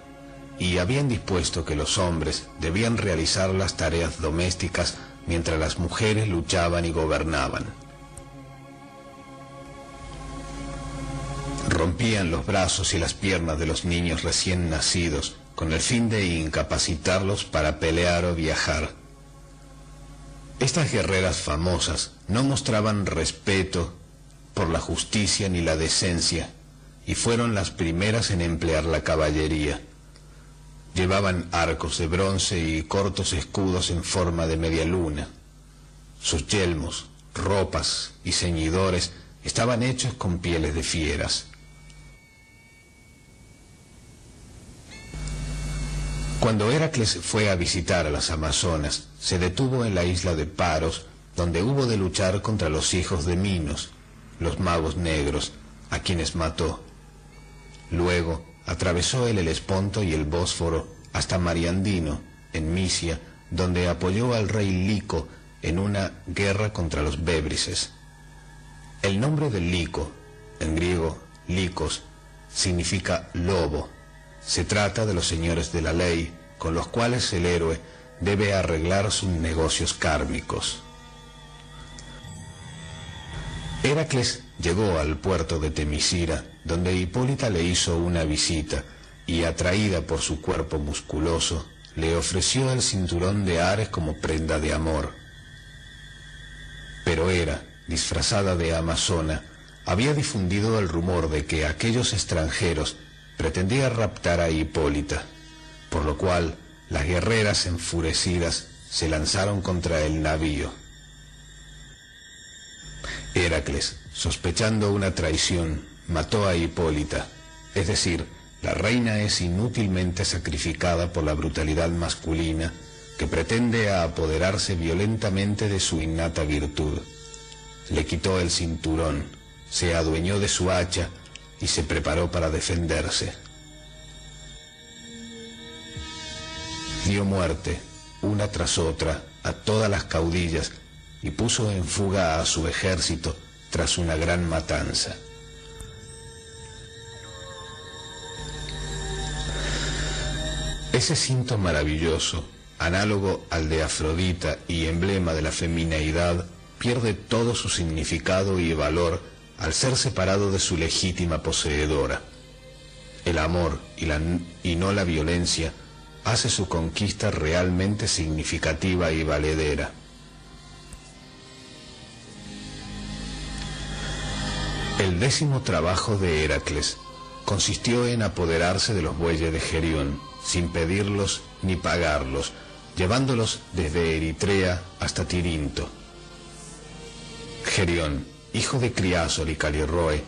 y habían dispuesto que los hombres debían realizar las tareas domésticas mientras las mujeres luchaban y gobernaban. Rompían los brazos y las piernas de los niños recién nacidos con el fin de incapacitarlos para pelear o viajar. Estas guerreras famosas no mostraban respeto por la justicia ni la decencia, y fueron las primeras en emplear la caballería. Llevaban arcos de bronce y cortos escudos en forma de media luna. Sus yelmos, ropas y ceñidores estaban hechos con pieles de fieras. Cuando Heracles fue a visitar a las Amazonas, se detuvo en la isla de Paros, donde hubo de luchar contra los hijos de Minos, los magos negros, a quienes mató. Luego atravesó el Helesponto y el Bósforo hasta Mariandino, en Misia, donde apoyó al rey Lico en una guerra contra los Bébrices. El nombre de Lico, en griego Licos, significa lobo. Se trata de los señores de la ley, con los cuales el héroe debe arreglar sus negocios kármicos. Heracles llegó al puerto de Temisira, donde Hipólita le hizo una visita, y atraída por su cuerpo musculoso, le ofreció el cinturón de Ares como prenda de amor. Pero Hera, disfrazada de amazona, había difundido el rumor de que aquellos extranjeros pretendían raptar a Hipólita, por lo cual las guerreras enfurecidas se lanzaron contra el navío. Heracles, sospechando una traición, mató a Hipólita, es decir, la reina es inútilmente sacrificada por la brutalidad masculina que pretende apoderarse violentamente de su innata virtud. Le quitó el cinturón, se adueñó de su hacha y se preparó para defenderse. Dio muerte, una tras otra, a todas las caudillas y puso en fuga a su ejército tras una gran matanza. Ese cinto maravilloso, análogo al de Afrodita y emblema de la femineidad, pierde todo su significado y valor al ser separado de su legítima poseedora. El amor y no la violencia hace su conquista realmente significativa y valedera. El 10º trabajo de Heracles consistió en apoderarse de los bueyes de Gerión, sin pedirlos ni pagarlos, llevándolos desde Eritrea hasta Tirinto. Gerión, hijo de Criásor y Calirroe,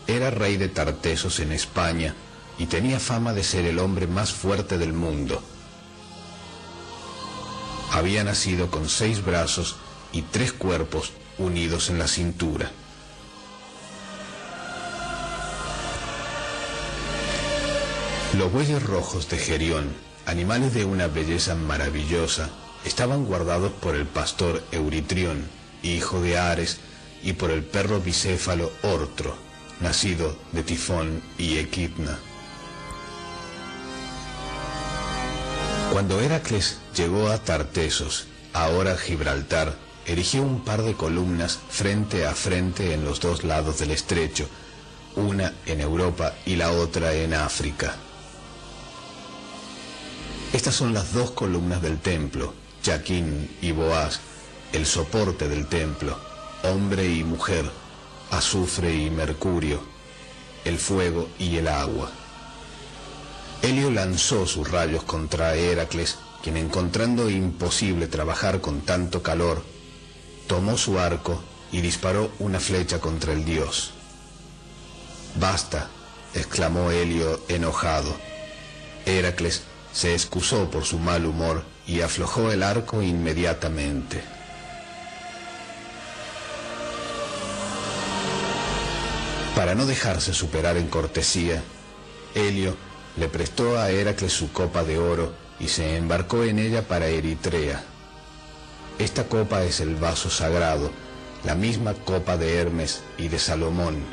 era rey de Tartesos en España y tenía fama de ser el hombre más fuerte del mundo. Había nacido con 6 brazos y 3 cuerpos unidos en la cintura. Los bueyes rojos de Gerión, animales de una belleza maravillosa, estaban guardados por el pastor Euritrión, hijo de Ares, y por el perro bicéfalo Ortro, nacido de Tifón y Equidna. Cuando Heracles llegó a Tartesos, ahora Gibraltar, erigió un par de columnas frente a frente en los dos lados del estrecho, una en Europa y la otra en África. Estas son las dos columnas del templo, Jaquín y Boaz, el soporte del templo, hombre y mujer, azufre y mercurio, el fuego y el agua. Helio lanzó sus rayos contra Heracles, quien, encontrando imposible trabajar con tanto calor, tomó su arco y disparó una flecha contra el dios. «Basta», exclamó Helio enojado. Heracles se excusó por su mal humor y aflojó el arco inmediatamente. Para no dejarse superar en cortesía, Helio le prestó a Heracles su copa de oro y se embarcó en ella para Eritrea. Esta copa es el vaso sagrado, la misma copa de Hermes y de Salomón,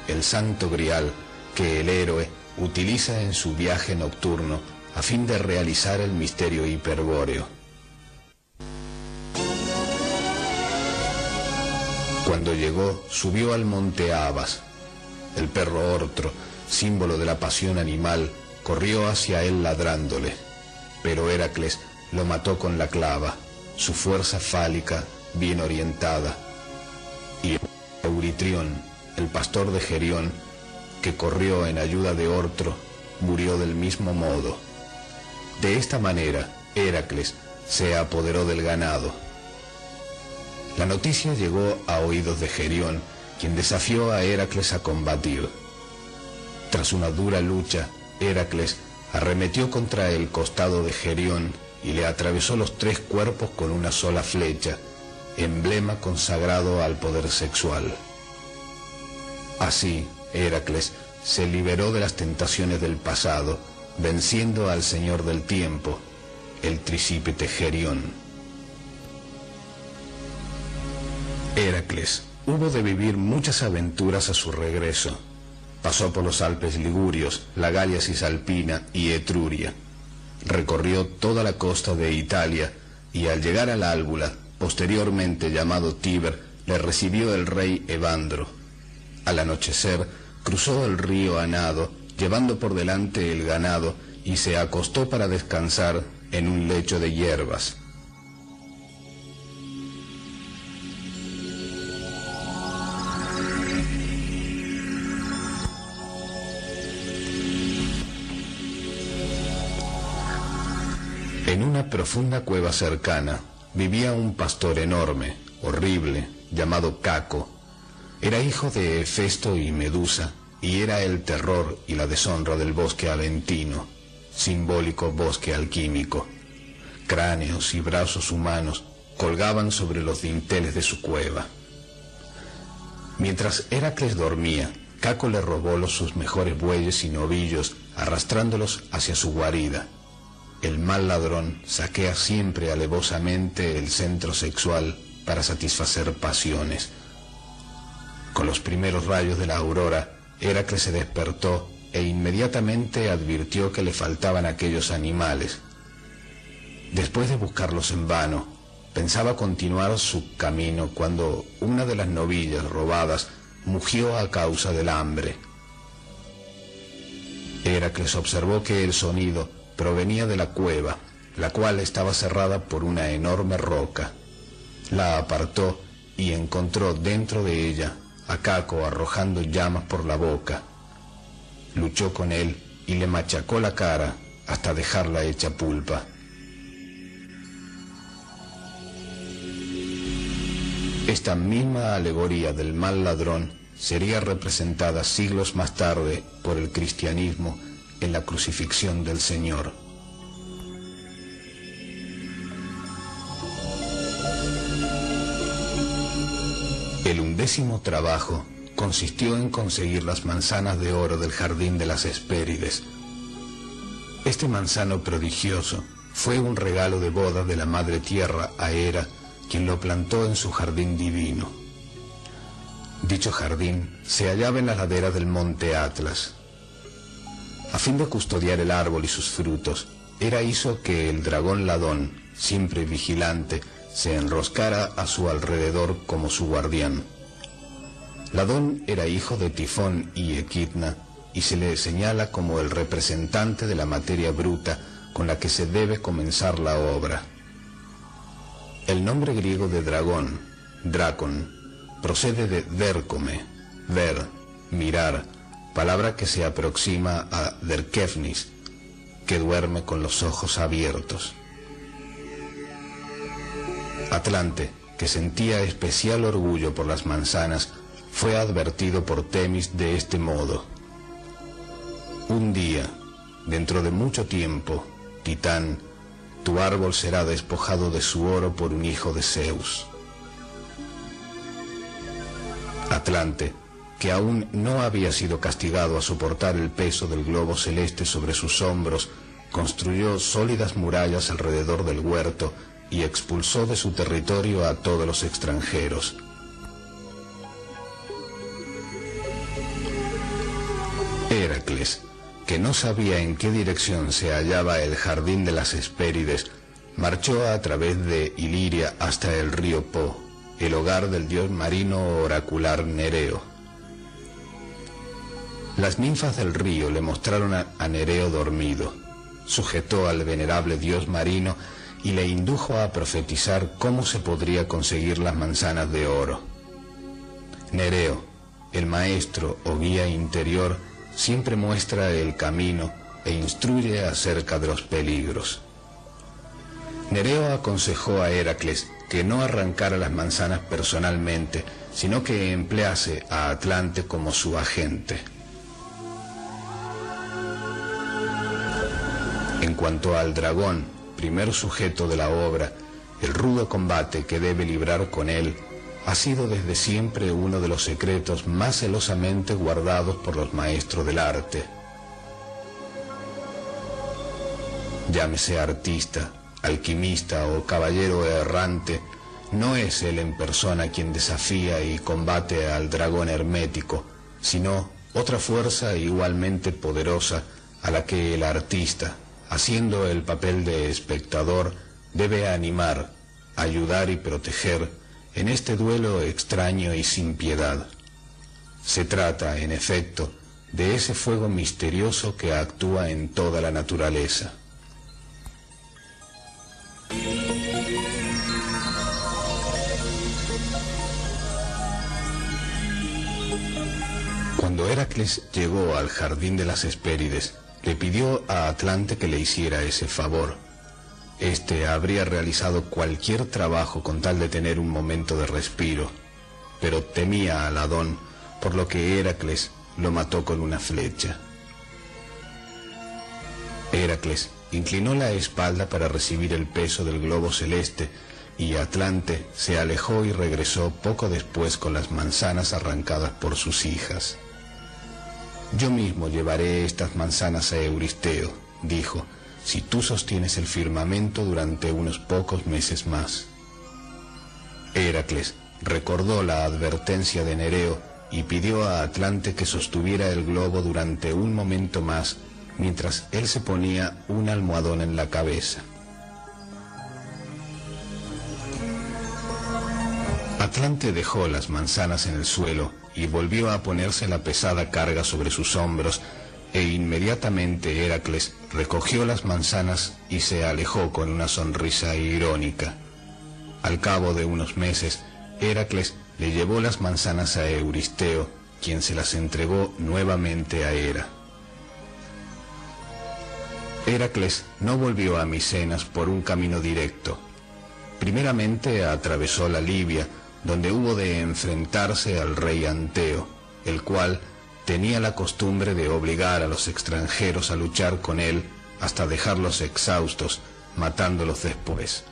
el santo grial que el héroe utiliza en su viaje nocturno a fin de realizar el misterio hiperbóreo. Cuando llegó, subió al monte Abas. El perro Ortro, símbolo de la pasión animal, corrió hacia él ladrándole, pero Heracles lo mató con la clava, su fuerza fálica bien orientada, y Euritrión, el pastor de Gerión, que corrió en ayuda de Ortro, murió del mismo modo. De esta manera, Heracles se apoderó del ganado. La noticia llegó a oídos de Gerión, quien desafió a Heracles a combatir. Tras una dura lucha, Heracles arremetió contra el costado de Gerión y le atravesó los 3 cuerpos con una sola flecha, emblema consagrado al poder sexual. Así, Heracles se liberó de las tentaciones del pasado, venciendo al señor del tiempo, el tricípete Gerión. Heracles hubo de vivir muchas aventuras a su regreso. Pasó por los Alpes ligurios, la Galia cisalpina y Etruria. Recorrió toda la costa de Italia y al llegar al Álbula, posteriormente llamado Tíber, le recibió el rey Evandro. Al anochecer, cruzó el río a nado, llevando por delante el ganado, y se acostó para descansar en un lecho de hierbas. En una profunda cueva cercana vivía un pastor enorme, horrible, llamado Caco. Era hijo de Hefesto y Medusa, y era el terror y la deshonra del bosque aventino, simbólico bosque alquímico. Cráneos y brazos humanos colgaban sobre los dinteles de su cueva. Mientras Heracles dormía, Caco le robó sus mejores bueyes y novillos, arrastrándolos hacia su guarida. El mal ladrón saquea siempre alevosamente el centro sexual para satisfacer pasiones. Con los primeros rayos de la aurora, Heracles se despertó e inmediatamente advirtió que le faltaban aquellos animales. Después de buscarlos en vano, pensaba continuar su camino cuando una de las novillas robadas mugió a causa del hambre. Heracles observó que el sonido provenía de la cueva, la cual estaba cerrada por una enorme roca. La apartó y encontró dentro de ella a Caco arrojando llamas por la boca. Luchó con él y le machacó la cara hasta dejarla hecha pulpa. Esta misma alegoría del mal ladrón sería representada siglos más tarde por el cristianismo en la crucifixión del Señor. El 11º trabajo consistió en conseguir las manzanas de oro del jardín de las Hespérides. Este manzano prodigioso fue un regalo de boda de la Madre Tierra a Hera, quien lo plantó en su jardín divino. Dicho jardín se hallaba en la ladera del monte Atlas. A fin de custodiar el árbol y sus frutos, Hera hizo que el dragón Ladón, siempre vigilante, se enroscara a su alrededor como su guardián. Ladón era hijo de Tifón y Equidna, y se le señala como el representante de la materia bruta con la que se debe comenzar la obra. El nombre griego de dragón, Drakon, procede de derkome, ver, mirar, palabra que se aproxima a derkefnis, que duerme con los ojos abiertos. Atlante, que sentía especial orgullo por las manzanas, fue advertido por Temis de este modo: un día, dentro de mucho tiempo, Titán, tu árbol será despojado de su oro por un hijo de Zeus. Atlante, que aún no había sido castigado a soportar el peso del globo celeste sobre sus hombros, construyó sólidas murallas alrededor del huerto y expulsó de su territorio a todos los extranjeros. Heracles, que no sabía en qué dirección se hallaba el jardín de las Hespérides, marchó a través de Iliria hasta el río Po, el hogar del dios marino oracular Nereo. Las ninfas del río le mostraron a Nereo dormido, sujetó al venerable dios marino y le indujo a profetizar cómo se podría conseguir las manzanas de oro. Nereo, el maestro o guía interior, siempre muestra el camino e instruye acerca de los peligros. Nereo aconsejó a Heracles que no arrancara las manzanas personalmente, sino que emplease a Atlante como su agente. En cuanto al dragón, primer sujeto de la obra, el rudo combate que debe librar con él ha sido desde siempre uno de los secretos más celosamente guardados por los maestros del arte. Llámese artista, alquimista o caballero errante, no es él en persona quien desafía y combate al dragón hermético, sino otra fuerza igualmente poderosa a la que el artista, haciendo el papel de espectador, debe animar, ayudar y proteger en este duelo extraño y sin piedad. Se trata, en efecto, de ese fuego misterioso que actúa en toda la naturaleza. Cuando Heracles llegó al jardín de las Hespérides, le pidió a Atlante que le hiciera ese favor. Este habría realizado cualquier trabajo con tal de tener un momento de respiro, pero temía a Ladón, por lo que Heracles lo mató con una flecha. Heracles inclinó la espalda para recibir el peso del globo celeste, y Atlante se alejó y regresó poco después con las manzanas arrancadas por sus hijas. Yo mismo llevaré estas manzanas a Euristeo, dijo, si tú sostienes el firmamento durante unos pocos meses más. Heracles recordó la advertencia de Nereo y pidió a Atlante que sostuviera el globo durante un momento más, mientras él se ponía un almohadón en la cabeza. Atlante dejó las manzanas en el suelo y volvió a ponerse la pesada carga sobre sus hombros, e inmediatamente Heracles recogió las manzanas y se alejó con una sonrisa irónica. Al cabo de unos meses, Heracles le llevó las manzanas a Euristeo, quien se las entregó nuevamente a Hera. Heracles no volvió a Micenas por un camino directo. Primeramente atravesó la Libia, donde hubo de enfrentarse al rey Anteo, el cual tenía la costumbre de obligar a los extranjeros a luchar con él hasta dejarlos exhaustos, matándolos después.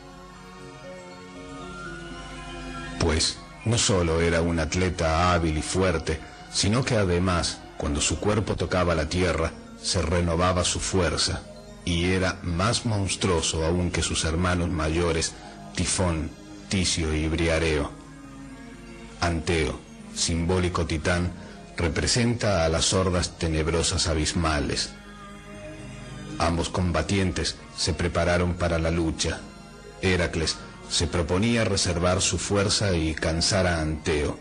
Pues no solo era un atleta hábil y fuerte, sino que además, cuando su cuerpo tocaba la tierra, se renovaba su fuerza, y era más monstruoso aún que sus hermanos mayores, Tifón, Ticio y Briareo. Anteo, simbólico titán, representa a las hordas tenebrosas abismales. Ambos combatientes se prepararon para la lucha. Heracles se proponía reservar su fuerza y cansar a Anteo,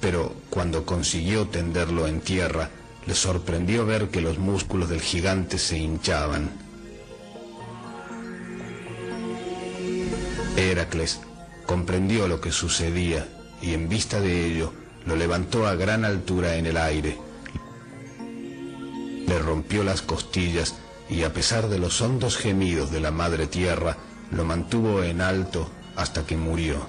pero cuando consiguió tenderlo en tierra, le sorprendió ver que los músculos del gigante se hinchaban. Heracles comprendió lo que sucedía y en vista de ello lo levantó a gran altura en el aire. Le rompió las costillas y a pesar de los hondos gemidos de la madre tierra, lo mantuvo en alto hasta que murió.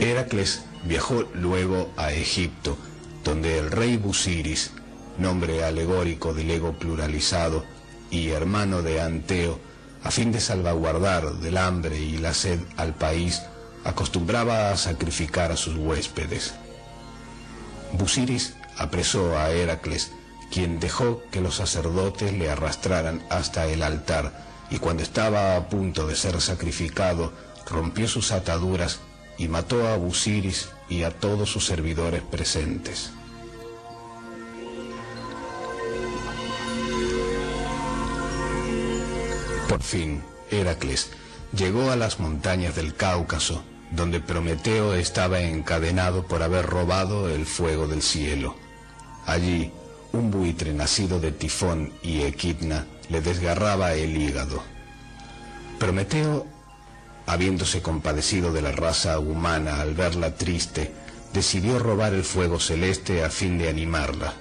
Heracles viajó luego a Egipto, donde el rey Busiris, nombre alegórico del ego pluralizado y hermano de Anteo, a fin de salvaguardar del hambre y la sed al país, acostumbraba a sacrificar a sus huéspedes. Busiris apresó a Heracles, quien dejó que los sacerdotes le arrastraran hasta el altar, y cuando estaba a punto de ser sacrificado, rompió sus ataduras y mató a Busiris y a todos sus servidores presentes. Por fin, Heracles llegó a las montañas del Cáucaso, donde Prometeo estaba encadenado por haber robado el fuego del cielo. Allí, un buitre nacido de Tifón y Equidna le desgarraba el hígado. Prometeo, habiéndose compadecido de la raza humana al verla triste, decidió robar el fuego celeste a fin de animarla.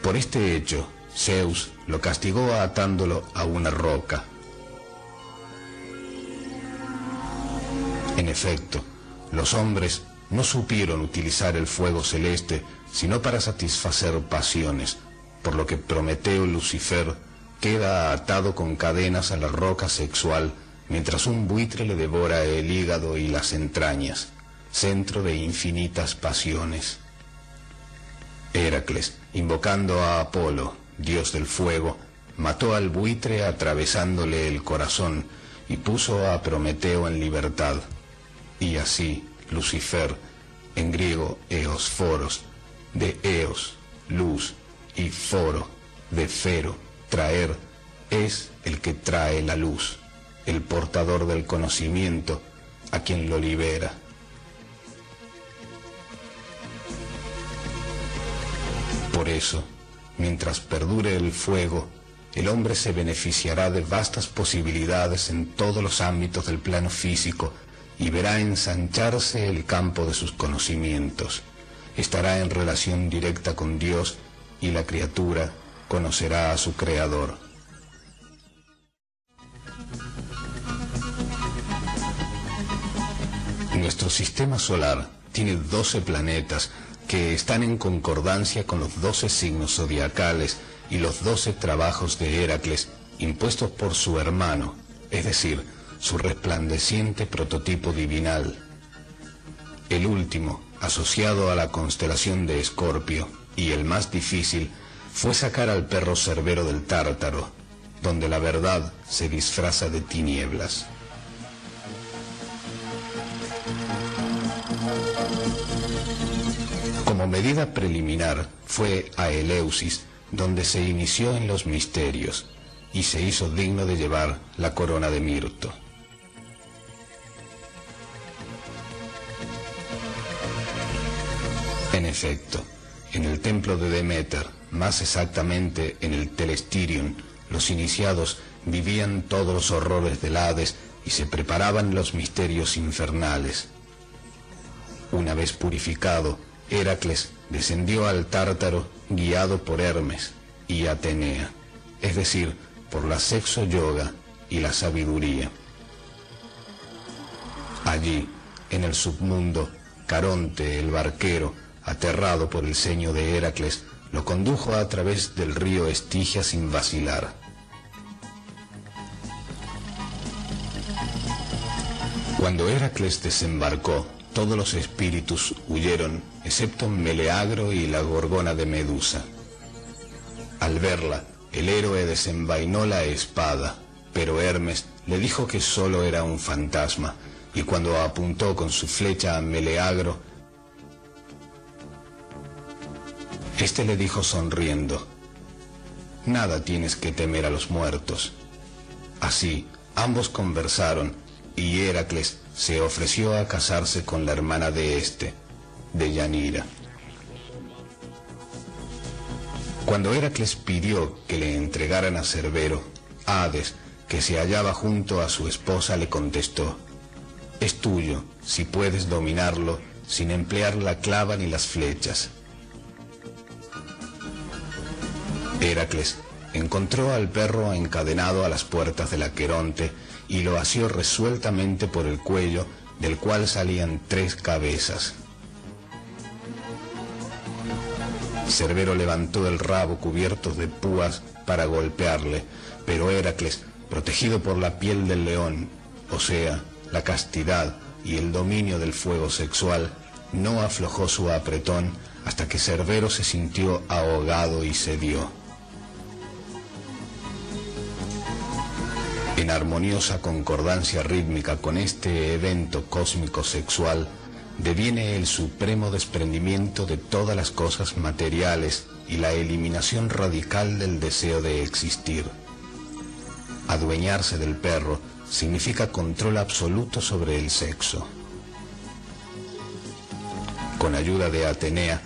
Por este hecho, Zeus lo castigó atándolo a una roca. En efecto, los hombres no supieron utilizar el fuego celeste sino para satisfacer pasiones, por lo que Prometeo Lucifer queda atado con cadenas a la roca sexual mientras un buitre le devora el hígado y las entrañas, centro de infinitas pasiones. Heracles, invocando a Apolo, dios del fuego, mató al buitre atravesándole el corazón y puso a Prometeo en libertad. Y así, Lucifer, en griego Eosforos, de Eos, luz, y Foro, de Fero, traer, es el que trae la luz, el portador del conocimiento, a quien lo libera. Por eso, mientras perdure el fuego, el hombre se beneficiará de vastas posibilidades en todos los ámbitos del plano físico y verá ensancharse el campo de sus conocimientos. Estará en relación directa con Dios y la criatura conocerá a su Creador. Nuestro sistema solar tiene 12 planetas que están en concordancia con los 12 signos zodiacales y los 12 trabajos de Heracles impuestos por su hermano, es decir, su resplandeciente prototipo divinal. El último, asociado a la constelación de Escorpio, y el más difícil, fue sacar al perro Cerbero del Tártaro, donde la verdad se disfraza de tinieblas. Como medida preliminar fue a Eleusis, donde se inició en los misterios, y se hizo digno de llevar la corona de mirto. En efecto, en el templo de Deméter, más exactamente en el Telestirion, los iniciados vivían todos los horrores del Hades y se preparaban los misterios infernales. Una vez purificado, Heracles descendió al Tártaro guiado por Hermes y Atenea, es decir, por la sexo-yoga y la sabiduría. Allí, en el submundo, Caronte, el barquero, aterrado por el ceño de Heracles, lo condujo a través del río Estigia sin vacilar. Cuando Heracles desembarcó, todos los espíritus huyeron, excepto Meleagro y la gorgona de Medusa. Al verla, el héroe desenvainó la espada, pero Hermes le dijo que solo era un fantasma, y cuando apuntó con su flecha a Meleagro, este le dijo sonriendo: «Nada tienes que temer a los muertos». Así, ambos conversaron, y Heracles se ofreció a casarse con la hermana de este, Deyanira. Cuando Heracles pidió que le entregaran a Cerbero, Hades, que se hallaba junto a su esposa, le contestó: «Es tuyo, si puedes dominarlo, sin emplear la clava ni las flechas». Heracles encontró al perro encadenado a las puertas del Aqueronte y lo asió resueltamente por el cuello, del cual salían 3 cabezas. Cerbero levantó el rabo cubierto de púas para golpearle, pero Heracles, protegido por la piel del león, o sea, la castidad y el dominio del fuego sexual, no aflojó su apretón hasta que Cerbero se sintió ahogado y cedió. En armoniosa concordancia rítmica con este evento cósmico sexual, deviene el supremo desprendimiento de todas las cosas materiales y la eliminación radical del deseo de existir. Adueñarse del perro significa control absoluto sobre el sexo. Con ayuda de Atenea,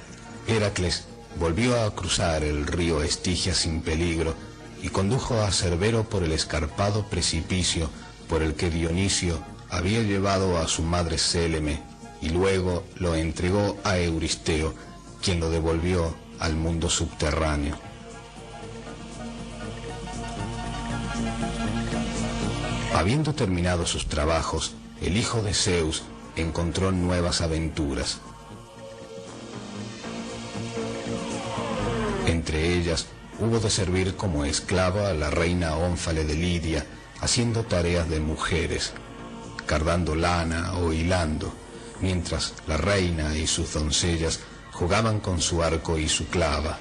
Heracles volvió a cruzar el río Estigia sin peligro y condujo a Cerbero por el escarpado precipicio por el que Dionisio había llevado a su madre Céleme, y luego lo entregó a Euristeo, quien lo devolvió al mundo subterráneo. Habiendo terminado sus trabajos, el hijo de Zeus encontró nuevas aventuras. Entre ellas, hubo de servir como esclava a la reina Ónfale de Lidia, haciendo tareas de mujeres, cardando lana o hilando, mientras la reina y sus doncellas jugaban con su arco y su clava.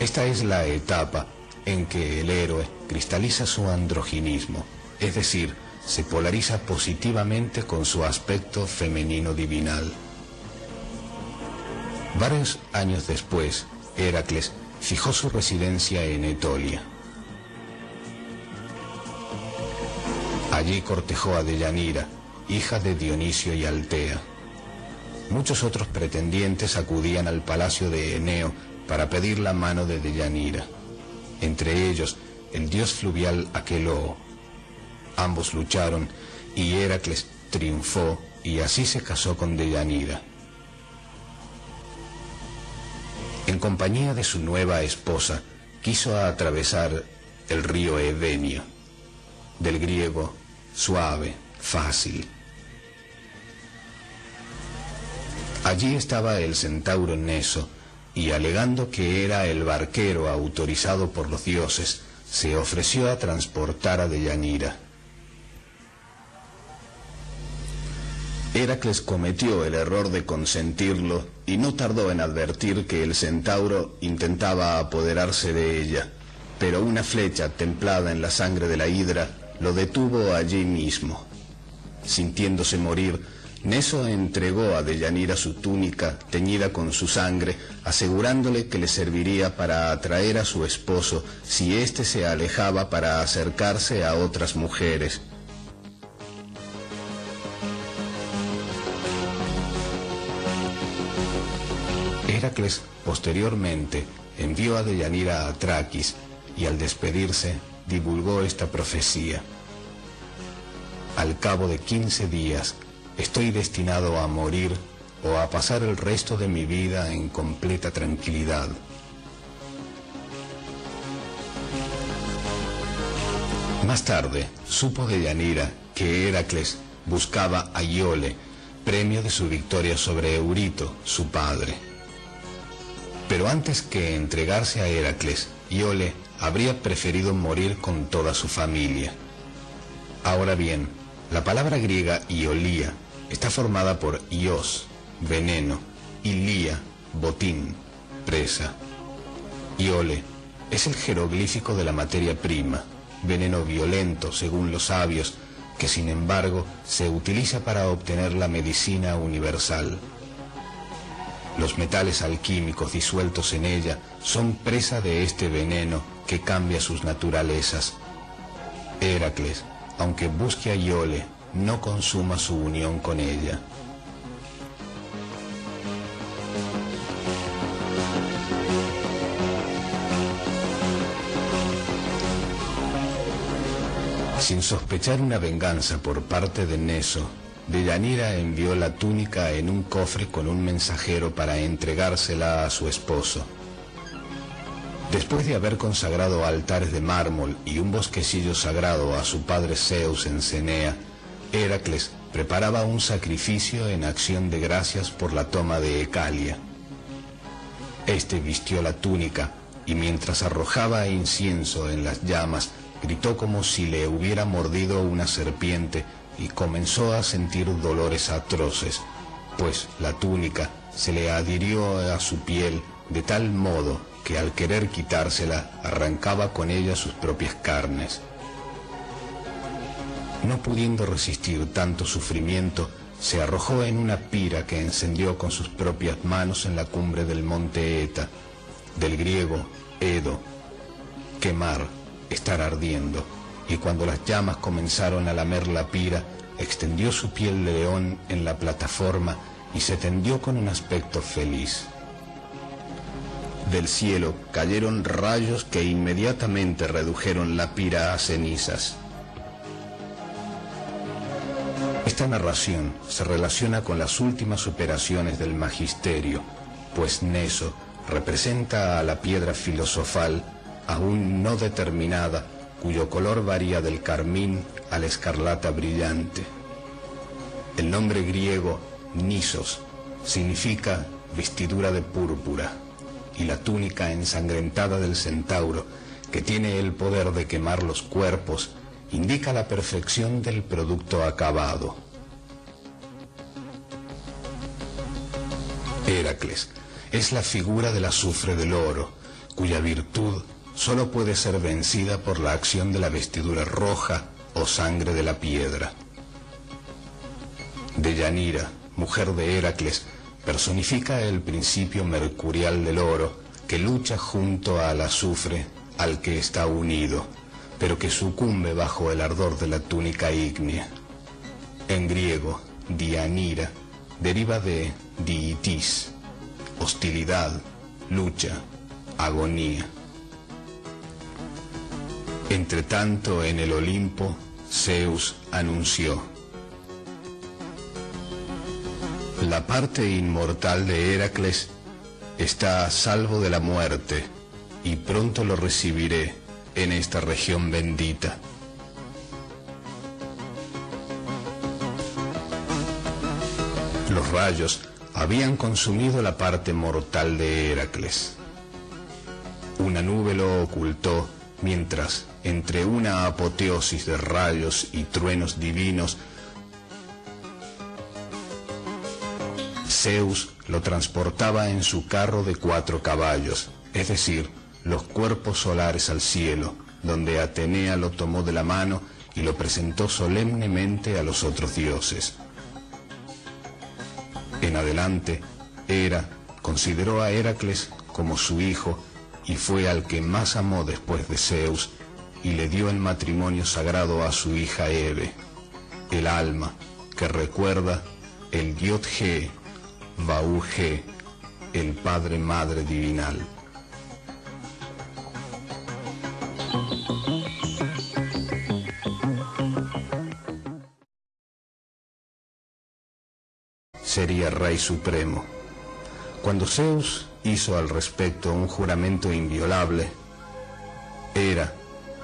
Esta es la etapa en que el héroe cristaliza su androginismo, es decir, se polariza positivamente con su aspecto femenino divinal. Varios años después, Heracles fijó su residencia en Etolia. Allí cortejó a Deyanira, hija de Dionisio y Altea. Muchos otros pretendientes acudían al palacio de Eneo para pedir la mano de Deyanira, entre ellos el dios fluvial Aqueloo. Ambos lucharon y Heracles triunfó y así se casó con Deyanira. En compañía de su nueva esposa, quiso atravesar el río Evenio, del griego suave, fácil. Allí estaba el centauro Neso, y alegando que era el barquero autorizado por los dioses, se ofreció a transportar a Deyanira. Heracles cometió el error de consentirlo y no tardó en advertir que el centauro intentaba apoderarse de ella, pero una flecha templada en la sangre de la hidra lo detuvo allí mismo. Sintiéndose morir, Neso entregó a Deyanira su túnica teñida con su sangre, asegurándole que le serviría para atraer a su esposo si éste se alejaba para acercarse a otras mujeres. Heracles posteriormente envió a Deyanira a Traquis y al despedirse divulgó esta profecía: «Al cabo de 15 días estoy destinado a morir o a pasar el resto de mi vida en completa tranquilidad». Más tarde supo Deyanira que Heracles buscaba a Iole, premio de su victoria sobre Eurito, su padre. Pero antes que entregarse a Heracles, Iole habría preferido morir con toda su familia. Ahora bien, la palabra griega Iolía está formada por ios, veneno, y lía, botín, presa. Iole es el jeroglífico de la materia prima, veneno violento según los sabios, que sin embargo se utiliza para obtener la medicina universal. Los metales alquímicos disueltos en ella son presa de este veneno que cambia sus naturalezas. Heracles, aunque busque a Iole, no consuma su unión con ella. Sin sospechar una venganza por parte de Neso, Deyanira envió la túnica en un cofre con un mensajero para entregársela a su esposo. Después de haber consagrado altares de mármol y un bosquecillo sagrado a su padre Zeus en Cenea, Heracles preparaba un sacrificio en acción de gracias por la toma de Ecalia. Este vistió la túnica y mientras arrojaba incienso en las llamas, gritó como si le hubiera mordido una serpiente y comenzó a sentir dolores atroces, pues la túnica se le adhirió a su piel de tal modo que al querer quitársela arrancaba con ella sus propias carnes. No pudiendo resistir tanto sufrimiento, se arrojó en una pira que encendió con sus propias manos en la cumbre del monte Eta, del griego Edo, quemar, estar ardiendo, y cuando las llamas comenzaron a lamer la pira, extendió su piel de león en la plataforma y se tendió con un aspecto feliz. Del cielo cayeron rayos que inmediatamente redujeron la pira a cenizas. Esta narración se relaciona con las últimas operaciones del magisterio, pues Neso representa a la piedra filosofal aún no determinada, cuyo color varía del carmín a la escarlata brillante. El nombre griego Nisos significa vestidura de púrpura, y la túnica ensangrentada del centauro, que tiene el poder de quemar los cuerpos, indica la perfección del producto acabado. Heracles es la figura del azufre del oro, cuya virtud solo puede ser vencida por la acción de la vestidura roja o sangre de la piedra. Deyanira, mujer de Heracles, personifica el principio mercurial del oro que lucha junto al azufre al que está unido, pero que sucumbe bajo el ardor de la túnica ígnea. En griego, Dianira deriva de diitis, hostilidad, lucha, agonía. Entretanto, en el Olimpo, Zeus anunció: la parte inmortal de Heracles está a salvo de la muerte, y pronto lo recibiré en esta región bendita. Los rayos habían consumido la parte mortal de Heracles. Una nube lo ocultó mientras, entre una apoteosis de rayos y truenos divinos, Zeus lo transportaba en su carro de 4 caballos, es decir, los cuerpos solares al cielo, donde Atenea lo tomó de la mano y lo presentó solemnemente a los otros dioses. En adelante, Hera consideró a Heracles como su hijo y fue al que más amó después de Zeus, y le dio en matrimonio sagrado a su hija Hebe, el alma que recuerda el Yod-He, Vau-He, el Padre Madre Divinal. Sería Rey Supremo. Cuando Zeus hizo al respecto un juramento inviolable, Hera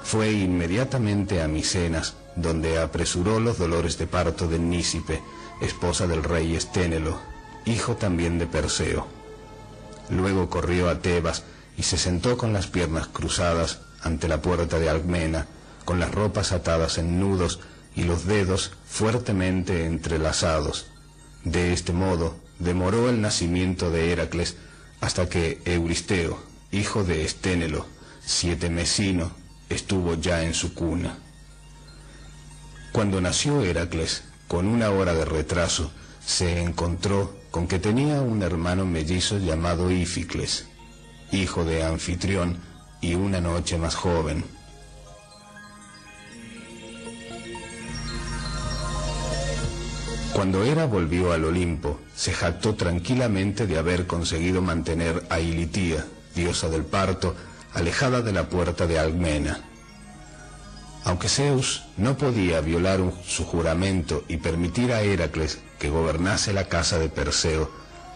fue inmediatamente a Micenas, donde apresuró los dolores de parto de Nícipe, esposa del rey Esténelo, hijo también de Perseo. Luego corrió a Tebas y se sentó con las piernas cruzadas ante la puerta de Alcmena, con las ropas atadas en nudos y los dedos fuertemente entrelazados. De este modo demoró el nacimiento de Heracles hasta que Euristeo, hijo de Esténelo, 7 mesino, estuvo ya en su cuna. Cuando nació Heracles, con 1 hora de retraso, se encontró con que tenía un hermano mellizo llamado Íficles, hijo de Anfitrión y 1 noche más joven. Cuando Hera volvió al Olimpo, se jactó tranquilamente de haber conseguido mantener a Ilitía, diosa del parto, alejada de la puerta de Alcmena. Aunque Zeus no podía violar su juramento y permitir a Heracles que gobernase la casa de Perseo,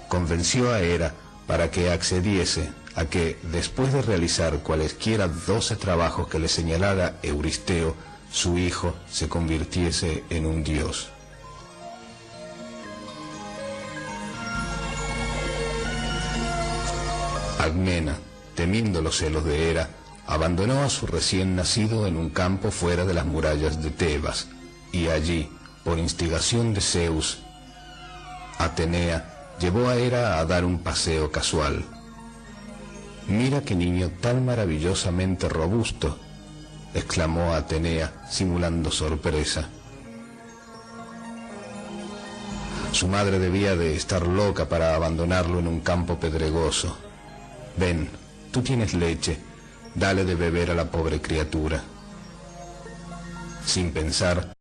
convenció a Hera para que accediese a que, después de realizar cualesquiera 12 trabajos que le señalara Euristeo, su hijo se convirtiese en un dios. Alcmena, temiendo los celos de Hera, abandonó a su recién nacido en un campo fuera de las murallas de Tebas, y allí, por instigación de Zeus, Atenea llevó a Hera a dar un paseo casual. «Mira qué niño tan maravillosamente robusto», exclamó Atenea, simulando sorpresa. Su madre debía de estar loca para abandonarlo en un campo pedregoso. «Ven, tú tienes leche, dale de beber a la pobre criatura». Sin pensar,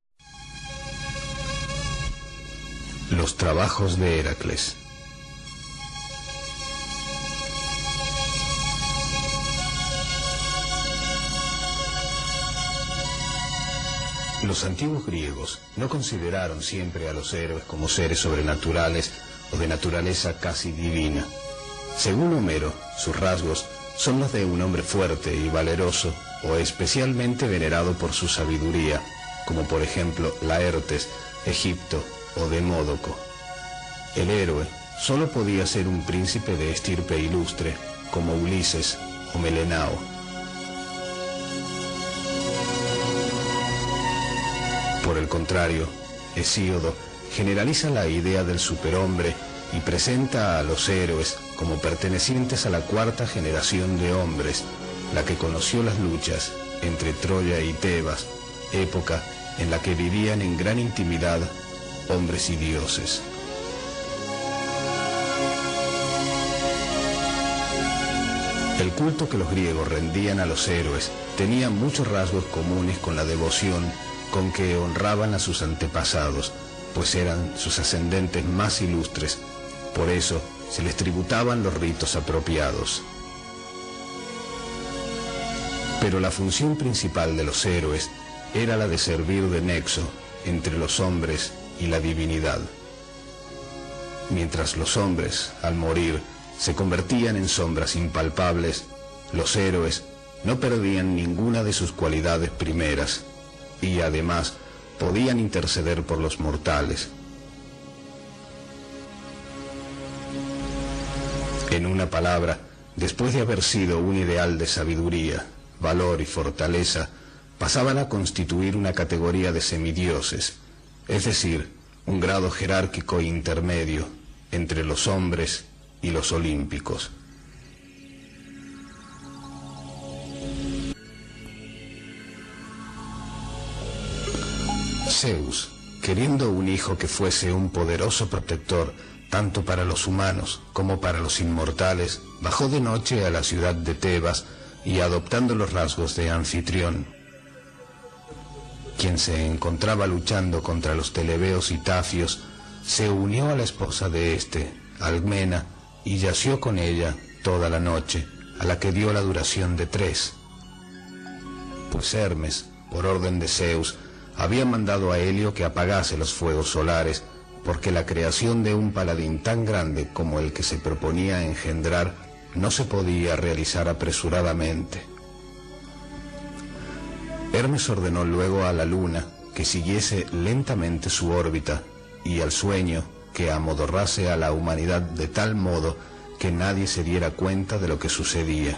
los trabajos de Heracles. Los antiguos griegos no consideraron siempre a los héroes como seres sobrenaturales o de naturaleza casi divina. Según Homero, sus rasgos son los de un hombre fuerte y valeroso, o especialmente venerado por su sabiduría, como por ejemplo Laertes, Egipto o Demódoco. El héroe solo podía ser un príncipe de estirpe ilustre, como Ulises o Melenao. Por el contrario, Hesíodo generaliza la idea del superhombre y presenta a los héroes como pertenecientes a la 4ª generación de hombres, la que conoció las luchas entre Troya y Tebas, época en la que vivían en gran intimidad hombres y dioses. El culto que los griegos rendían a los héroes tenía muchos rasgos comunes con la devoción con que honraban a sus antepasados, pues eran sus ascendentes más ilustres. Por eso se les tributaban los ritos apropiados. Pero la función principal de los héroes era la de servir de nexo entre los hombres y la divinidad. Mientras los hombres, al morir, se convertían en sombras impalpables, los héroes no perdían ninguna de sus cualidades primeras y además podían interceder por los mortales. En una palabra, después de haber sido un ideal de sabiduría, valor y fortaleza, pasaban a constituir una categoría de semidioses, es decir, un grado jerárquico intermedio entre los hombres y los olímpicos. Zeus, queriendo un hijo que fuese un poderoso protector tanto para los humanos como para los inmortales, bajó de noche a la ciudad de Tebas y, adoptando los rasgos de Anfitrión, quien se encontraba luchando contra los telebeos y tafios, se unió a la esposa de éste, Alcmena, y yació con ella toda la noche, a la que dio la duración de 3. Pues Hermes, por orden de Zeus, había mandado a Helio que apagase los fuegos solares, porque la creación de un paladín tan grande como el que se proponía engendrar no se podía realizar apresuradamente. Hermes ordenó luego a la luna que siguiese lentamente su órbita y al sueño que amodorrase a la humanidad de tal modo que nadie se diera cuenta de lo que sucedía.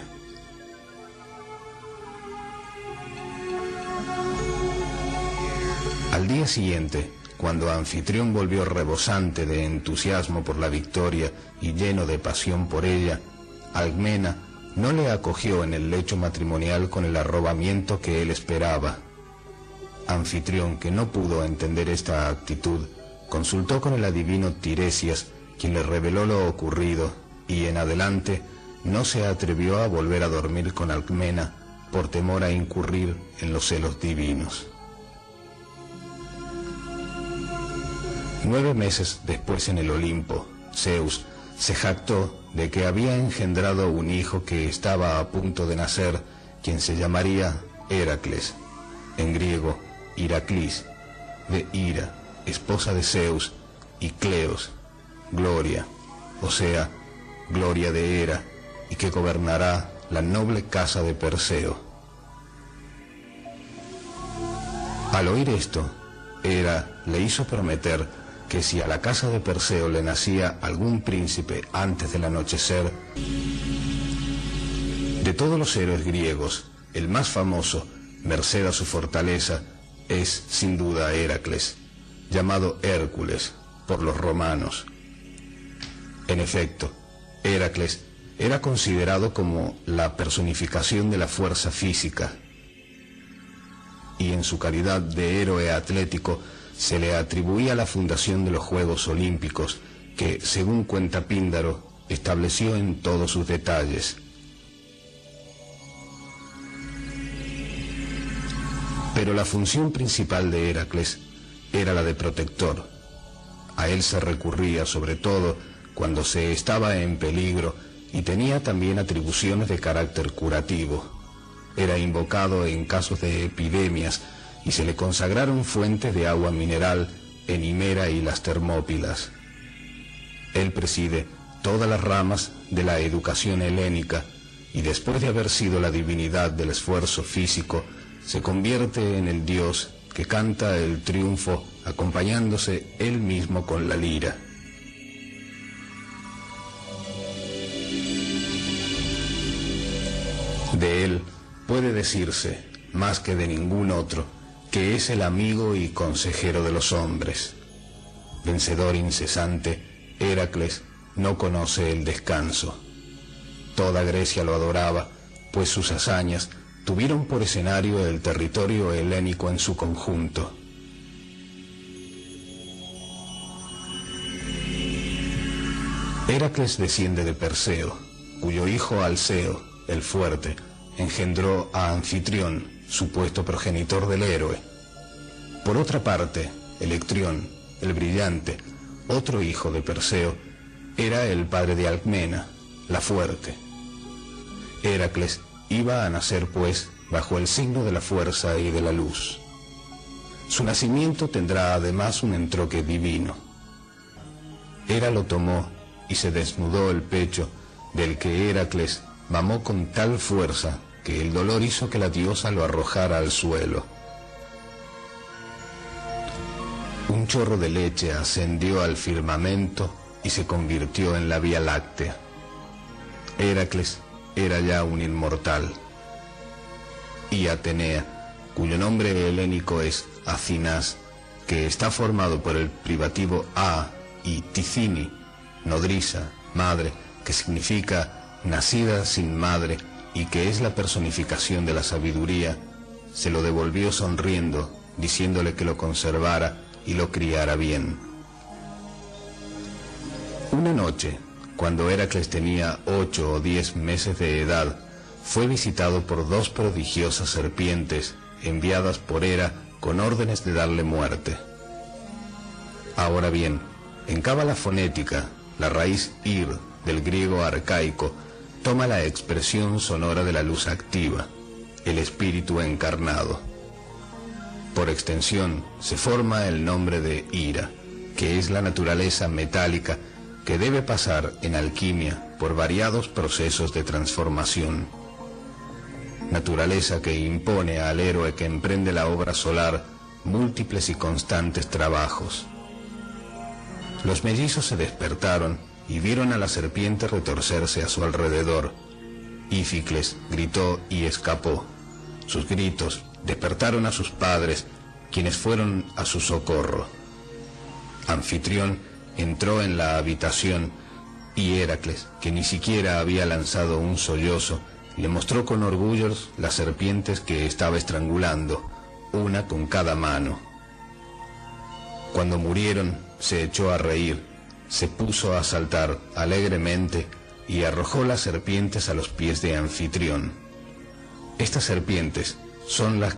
Al día siguiente, cuando Anfitrión volvió rebosante de entusiasmo por la victoria y lleno de pasión por ella, Alcmena no le acogió en el lecho matrimonial con el arrobamiento que él esperaba. Anfitrión, que no pudo entender esta actitud, consultó con el adivino Tiresias, quien le reveló lo ocurrido, y en adelante no se atrevió a volver a dormir con Alcmena por temor a incurrir en los celos divinos. 9 meses después, en el Olimpo, Zeus se jactó de que había engendrado un hijo que estaba a punto de nacer, quien se llamaría Heracles, en griego Iraklis, de Hira, esposa de Zeus, y Cleos, gloria, o sea, gloria de Hera, y que gobernará la noble casa de Perseo. Al oír esto, Hera le hizo prometer que si a la casa de Perseo le nacía algún príncipe antes del anochecer, de todos los héroes griegos, el más famoso, merced a su fortaleza, es sin duda Heracles, llamado Hércules por los romanos. En efecto, Heracles era considerado como la personificación de la fuerza física, y en su calidad de héroe atlético se le atribuía la fundación de los Juegos Olímpicos, que, según cuenta Píndaro, estableció en todos sus detalles. Pero la función principal de Heracles era la de protector. A él se recurría sobre todo cuando se estaba en peligro, y tenía también atribuciones de carácter curativo. Era invocado en casos de epidemias, y se le consagraron fuentes de agua mineral en Himera y las Termópilas. Él preside todas las ramas de la educación helénica, y después de haber sido la divinidad del esfuerzo físico, se convierte en el dios que canta el triunfo acompañándose él mismo con la lira. De él puede decirse, más que de ningún otro, que es el amigo y consejero de los hombres. Vencedor incesante, Heracles no conoce el descanso. Toda Grecia lo adoraba, pues sus hazañas tuvieron por escenario el territorio helénico en su conjunto. Heracles desciende de Perseo, cuyo hijo Alceo, el fuerte, engendró a Anfitrión, supuesto progenitor del héroe. Por otra parte, Electrión, el brillante, otro hijo de Perseo, era el padre de Alcmena, la fuerte. Heracles iba a nacer, pues, bajo el signo de la fuerza y de la luz. Su nacimiento tendrá además un entroque divino. Hera lo tomó y se desnudó el pecho, del que Heracles mamó con tal fuerza que el dolor hizo que la diosa lo arrojara al suelo. Un chorro de leche ascendió al firmamento y se convirtió en la Vía Láctea. Heracles era ya un inmortal. Y Atenea, cuyo nombre helénico es Acinás, que está formado por el privativo A y Ticini, nodriza, madre, que significa nacida sin madre y que es la personificación de la sabiduría, se lo devolvió sonriendo, diciéndole que lo conservara y lo criara bien. Una noche, cuando Heracles tenía 8 o 10 meses de edad, fue visitado por 2 prodigiosas serpientes enviadas por Hera con órdenes de darle muerte. Ahora bien, en cábala fonética, la raíz ir del griego arcaico toma la expresión sonora de la luz activa, el espíritu encarnado. Por extensión, se forma el nombre de ira, que es la naturaleza metálica que debe pasar en alquimia por variados procesos de transformación. Naturaleza que impone al héroe que emprende la obra solar múltiples y constantes trabajos. Los mellizos se despertaron y vieron a la serpiente retorcerse a su alrededor. Íficles gritó y escapó. Sus gritos despertaron a sus padres, quienes fueron a su socorro. Anfitrión entró en la habitación y Heracles, que ni siquiera había lanzado un sollozo, le mostró con orgullo las serpientes que estaba estrangulando, una con cada mano. Cuando murieron, se echó a reír, se puso a saltar alegremente y arrojó las serpientes a los pies de Anfitrión. Estas serpientes son las